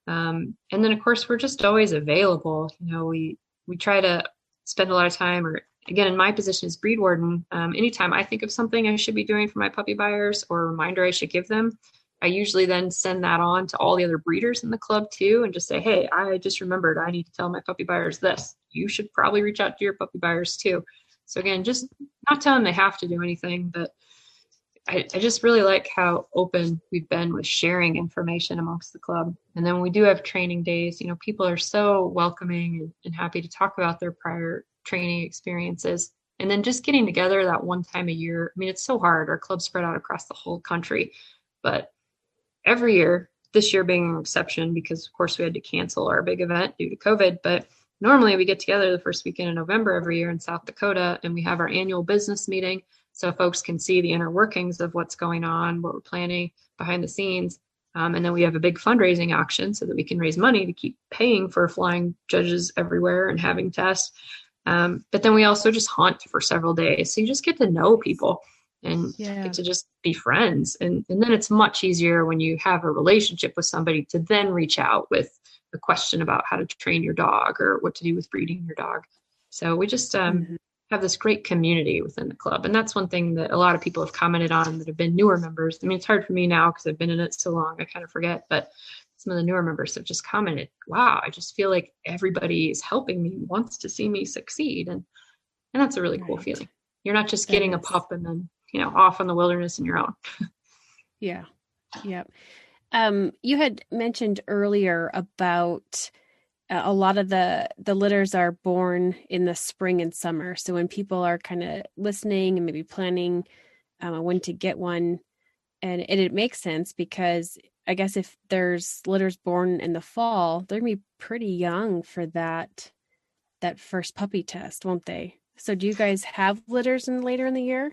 And then, of course, we're just always available. We try to spend a lot of time, or again, in my position as breed warden, anytime I think of something I should be doing for my puppy buyers or a reminder I should give them, I usually then send that on to all the other breeders in the club too, and just say, hey, I just remembered I need to tell my puppy buyers this. You should probably reach out to your puppy buyers too. So again, just not telling them they have to do anything, but I just really like how open we've been with sharing information amongst the club. And then we do have training days. People are so welcoming and happy to talk about their prior training experiences. And then just getting together that one time a year. I mean, it's so hard. Our club's spread out across the whole country, but every year, this year being an exception because of course we had to cancel our big event due to COVID, but normally we get together the first weekend in November every year in South Dakota, and we have our annual business meeting so folks can see the inner workings of what's going on, what we're planning behind the scenes. And then we have a big fundraising auction so that we can raise money to keep paying for flying judges everywhere and having tests. But then we also just hunt for several days. So you just get to know people and get to just be friends. And then it's much easier when you have a relationship with somebody to then reach out with a question about how to train your dog or what to do with breeding your dog. So we just have this great community within the club. And that's one thing that a lot of people have commented on that have been newer members. I mean, it's hard for me now because I've been in it so long, I kind of forget, but some of the newer members have just commented, wow, I just feel like everybody is helping me, wants to see me succeed. And that's a really cool feeling. You're not just getting a pup and then, off in the wilderness on your own. Yeah. Yeah. You had mentioned earlier about a lot of the litters are born in the spring and summer. So when people are kind of listening and maybe planning when to get one, and it makes sense because I guess if there's litters born in the fall, they're going to be pretty young for that first puppy test, won't they? So do you guys have litters later in the year?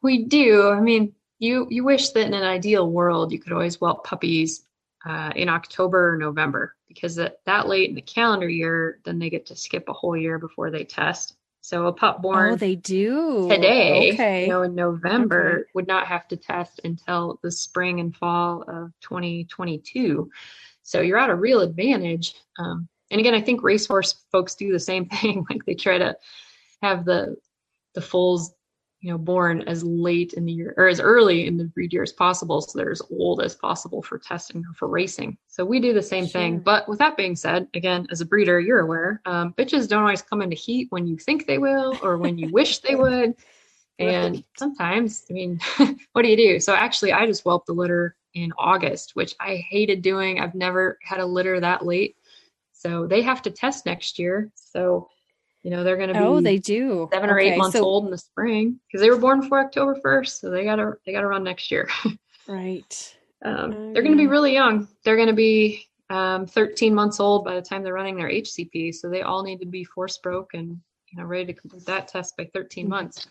We do. I mean, you wish that in an ideal world, you could always whelp puppies in October or November, because that late in the calendar year, then they get to skip a whole year before they test. So a pup born they do today, okay. In November would not have to test until the spring and fall of 2022. So you're at a real advantage. And again, I think racehorse folks do the same thing. Like they try to have the foals, born as late in the year or as early in the breed year as possible, so they're as old as possible for testing or for racing. So we do the same thing. But with that being said, again, as a breeder, you're aware, bitches don't always come into heat when you think they will or when you wish they would. And sometimes, what do you do? So actually, I just whelped the litter in August, which I hated doing. I've never had a litter that late. So they have to test next year. So they're going to be they do 7 or 8 months old in the spring because they were born before October 1st. So they gotta run next year. Right. They're going to be really young. They're going to be 13 months old by the time they're running their HCP. So they all need to be force broke and, ready to complete that test by 13 months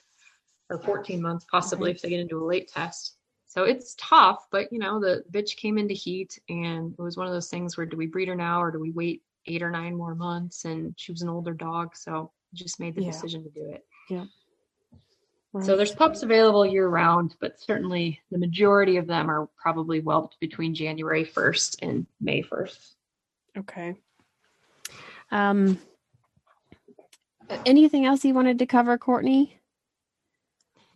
or 14 months, possibly if they get into a late test. So it's tough, but the bitch came into heat and it was one of those things where do we breed her now or do we wait 8 or 9 more months? And she was an older dog, so just made the decision to do it. Yeah. Right. So there's pups available year round, but certainly the majority of them are probably whelped between January 1st and May 1st. Okay. Anything else you wanted to cover, Cortney?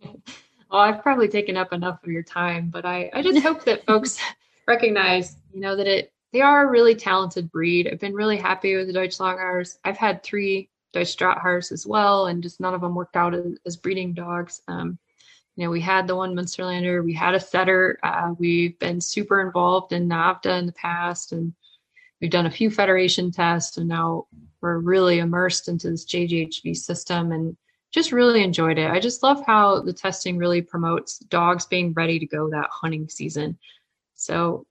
Well, I've probably taken up enough of your time, but I just hope that folks recognize, that they are a really talented breed. I've been really happy with the Deutsch Langhaars. I've had 3 Deutsch Langhaars as well, and just none of them worked out as breeding dogs. We had the one Münsterlander, we had a setter. We've been super involved in NAVDA in the past, and we've done a few federation tests, and now we're really immersed into this JGHV system and just really enjoyed it. I just love how the testing really promotes dogs being ready to go that hunting season. So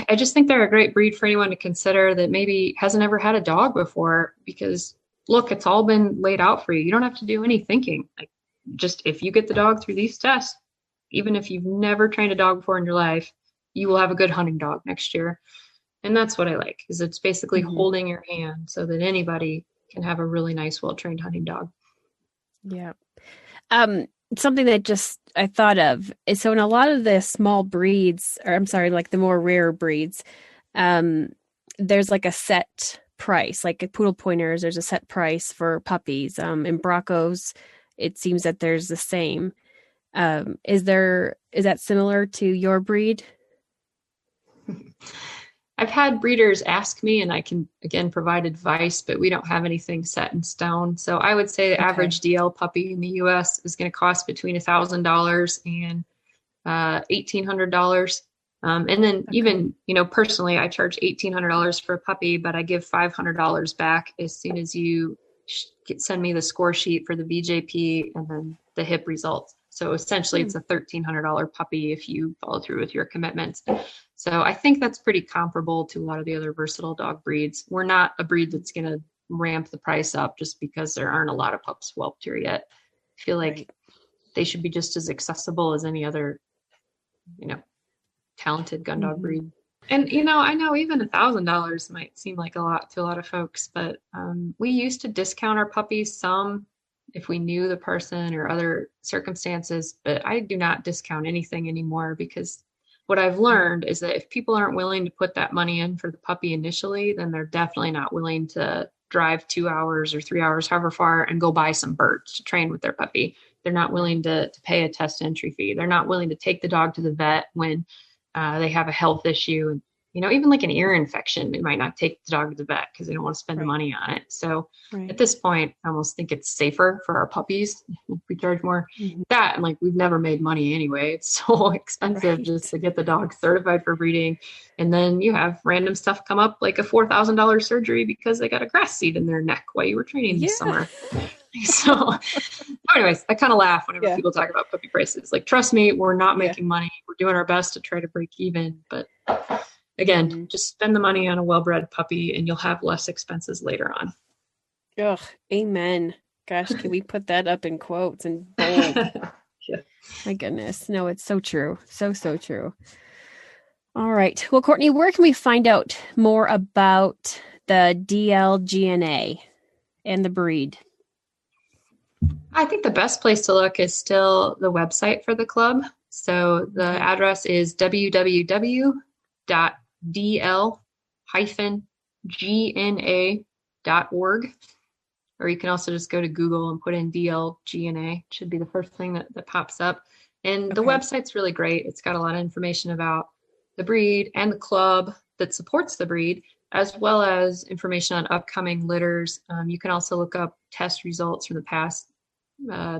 I just think they're a great breed for anyone to consider that maybe hasn't ever had a dog before, because look, it's all been laid out for you. You don't have to do any thinking. Like, just if you get the dog through these tests, even if you've never trained a dog before in your life, you will have a good hunting dog next year. And that's what I like, is it's basically holding your hand so that anybody can have a really nice, well-trained hunting dog. Yeah. Something that just I thought of is, so in a lot of the small breeds, or I'm sorry, like the more rare breeds, there's like a set price, like at poodle pointers, there's a set price for puppies. In Broncos, it seems that there's the same. Is that similar to your breed? I've had breeders ask me, and I can, again, provide advice, but we don't have anything set in stone. So I would say the average DL puppy in the U.S. is going to cost between $1,000 and $1,800. And then even, personally, I charge $1,800 for a puppy, but I give $500 back as soon as you send me the score sheet for the BJP and then the hip results. So essentially it's a $1,300 puppy if you follow through with your commitments. So I think that's pretty comparable to a lot of the other versatile dog breeds. We're not a breed that's going to ramp the price up just because there aren't a lot of pups whelped here yet. I feel like they should be just as accessible as any other, talented gun dog breed. And, I know even $1,000 might seem like a lot to a lot of folks, but we used to discount our puppies some if we knew the person or other circumstances, but I do not discount anything anymore, because what I've learned is that if people aren't willing to put that money in for the puppy initially, then they're definitely not willing to drive 2 hours or 3 hours, however far, and go buy some birds to train with their puppy. They're not willing to pay a test entry fee. They're not willing to take the dog to the vet when they have a health issue. even like an ear infection, they might not take the dog to the vet because they don't want to spend the money on it. So at this point, I almost think it's safer for our puppies if we charge more. That, and like, we've never made money anyway. It's so expensive just to get the dog certified for breeding. And then you have random stuff come up, like a $4,000 surgery because they got a grass seed in their neck while you were training this summer. So anyways, I kind of laugh whenever people talk about puppy prices. Like, trust me, we're not making money. We're doing our best to try to break even. But again, just spend the money on a well-bred puppy and you'll have less expenses later on. Ugh, amen. Gosh, can we put that up in quotes and bold? My goodness. No, it's so true. So true. All right. Well, Cortney, where can we find out more about the DL GNA and the breed? I think the best place to look is still the website for the club. So the address is www.dl-gna.org. Or you can also just go to Google and put in DL GNA. It should be the first thing that pops up. And the website's really great. It's got a lot of information about the breed and the club that supports the breed, as well as information on upcoming litters. You can also look up test results from the past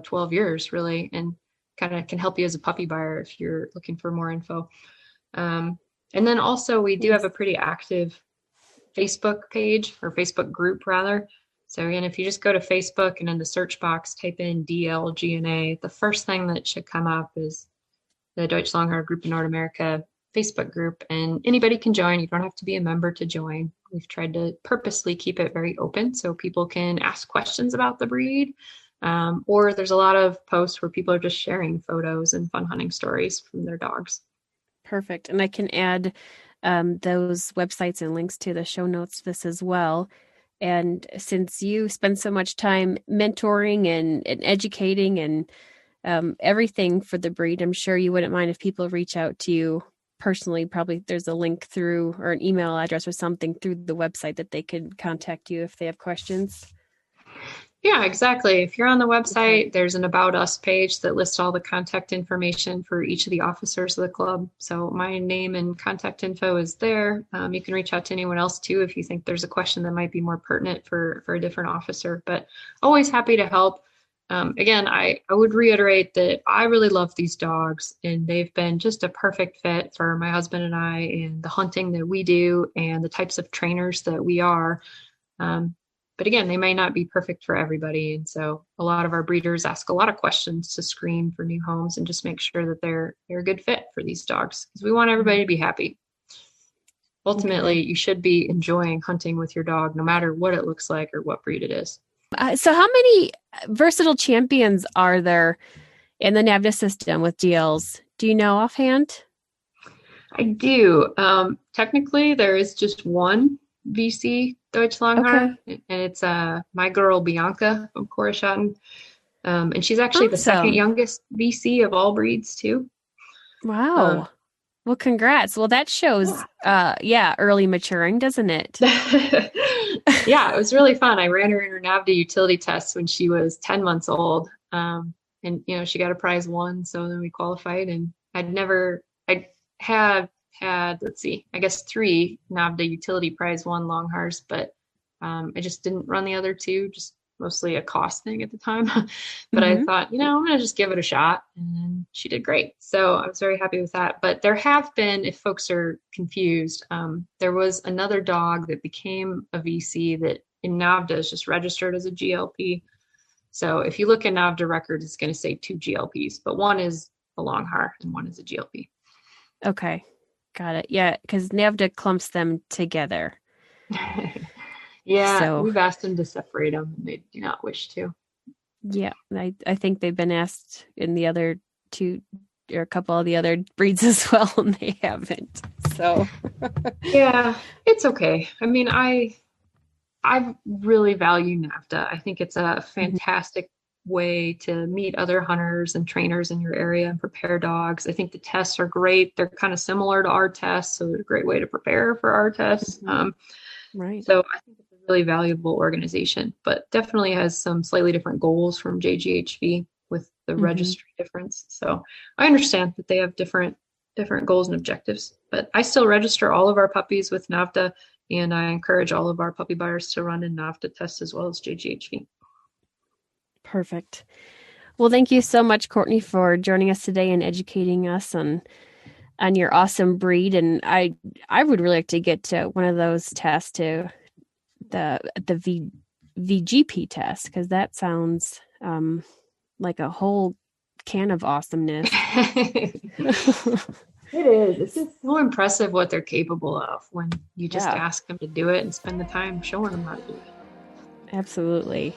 12 years, really, and kind of can help you as a puppy buyer if you're looking for more info. And then also we do have a pretty active Facebook page, or Facebook group rather. So again, if you just go to Facebook and in the search box, type in DL GNA, the first thing that should come up is the Deutsch Langhaar Group in North America Facebook group, and anybody can join. You don't have to be a member to join. We've tried to purposely keep it very open so people can ask questions about the breed, or there's a lot of posts where people are just sharing photos and fun hunting stories from their dogs. Perfect. And I can add those websites and links to the show notes to this as well. And since you spend so much time mentoring and educating and everything for the breed, I'm sure you wouldn't mind if people reach out to you personally. Probably there's a link through, or an email address or something through the website that they could contact you if they have questions. Yeah, exactly. If you're on the website, there's an About Us page that lists all the contact information for each of the officers of the club. So my name and contact info is there. You can reach out to anyone else too if you think there's a question that might be more pertinent for a different officer, but always happy to help. Again, I would reiterate that I really love these dogs, and they've been just a perfect fit for my husband and I and the hunting that we do and the types of trainers that we are. But again, they may not be perfect for everybody. And so a lot of our breeders ask a lot of questions to screen for new homes and just make sure that they're a good fit for these dogs, because we want everybody to be happy. Ultimately, you should be enjoying hunting with your dog, no matter what it looks like or what breed it is. So how many versatile champions are there in the NAVHDA system with DLs? Do you know offhand? I do. Technically, there is just one VC Deutsch Langhaar, and it's my girl Bianca from Koreschatten. And she's actually the second youngest VC of all breeds too. Wow. Well, congrats. Well, that shows, early maturing, doesn't it? Yeah, it was really fun. I ran her in her NAVHDA utility test when she was 10 months old. And, she got a prize 1. So then we qualified, and I had, let's see, I guess 3 NAVHDA utility prize 1 Langhaars, but I just didn't run the other 2, just mostly a cost thing at the time. But I thought, I'm going to just give it a shot. And she did great. So I was very happy with that. But there have been, if folks are confused, there was another dog that became a VC that in NAVHDA is just registered as a GLP. So if you look at NAVHDA records, it's going to say 2 GLPs, but one is a Langhaar and one is a GLP. Okay. Got it. Yeah, because NAVHDA clumps them together. Yeah, so we've asked them to separate them, and they do not wish to. Yeah, I think they've been asked in the other 2 or a couple of the other breeds as well, and they haven't. So yeah, it's okay. I mean, I really value NAVHDA. I think it's a fantastic way to meet other hunters and trainers in your area and prepare dogs. I think the tests are great. They're kind of similar to our tests, so they're a great way to prepare for our tests. Right. So I think it's a really valuable organization, but definitely has some slightly different goals from JGHV with the registry difference. So I understand that they have different different goals and objectives. But I still register all of our puppies with NAVHDA, and I encourage all of our puppy buyers to run in NAVHDA tests as well as JGHV. Perfect. Well, thank you so much, Cortney, for joining us today and educating us on your awesome breed. And I would really like to get to one of those tests, to the VGP test, because that sounds like a whole can of awesomeness. It is. It's just so impressive what they're capable of when you just ask them to do it and spend the time showing them how to do it. Absolutely.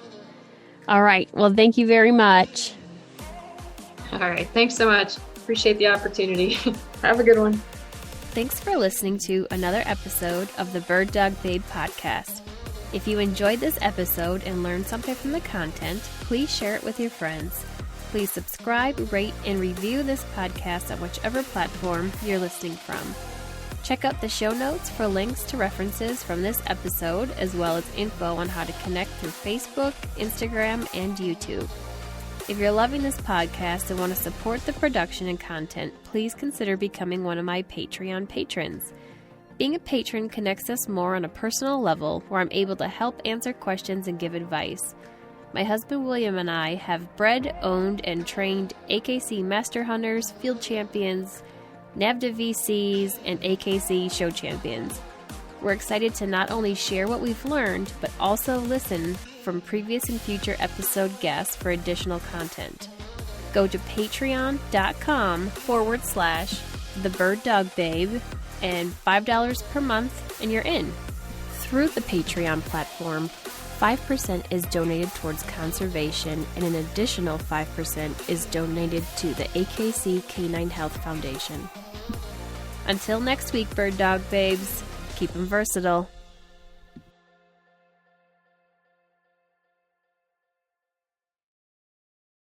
All right. Well, thank you very much. All right. Thanks so much. Appreciate the opportunity. Have a good one. Thanks for listening to another episode of the Bird Dog Babe podcast. If you enjoyed this episode and learned something from the content, please share it with your friends. Please subscribe, rate, and review this podcast on whichever platform you're listening from. Check out the show notes for links to references from this episode, as well as info on how to connect through Facebook, Instagram, and YouTube. If you're loving this podcast and want to support the production and content, please consider becoming one of my Patreon patrons. Being a patron connects us more on a personal level, where I'm able to help answer questions and give advice. My husband William and I have bred, owned, and trained AKC Master Hunters, Field Champions, NAVHDA VCs, and AKC Show Champions. We're excited to not only share what we've learned, but also listen from previous and future episode guests for additional content. Go to patreon.com/thebirddogbabe and $5 per month and you're in. Through the Patreon platform, 5% is donated towards conservation, and an additional 5% is donated to the AKC Canine Health Foundation. Until next week, Bird Dog Babes, keep them versatile.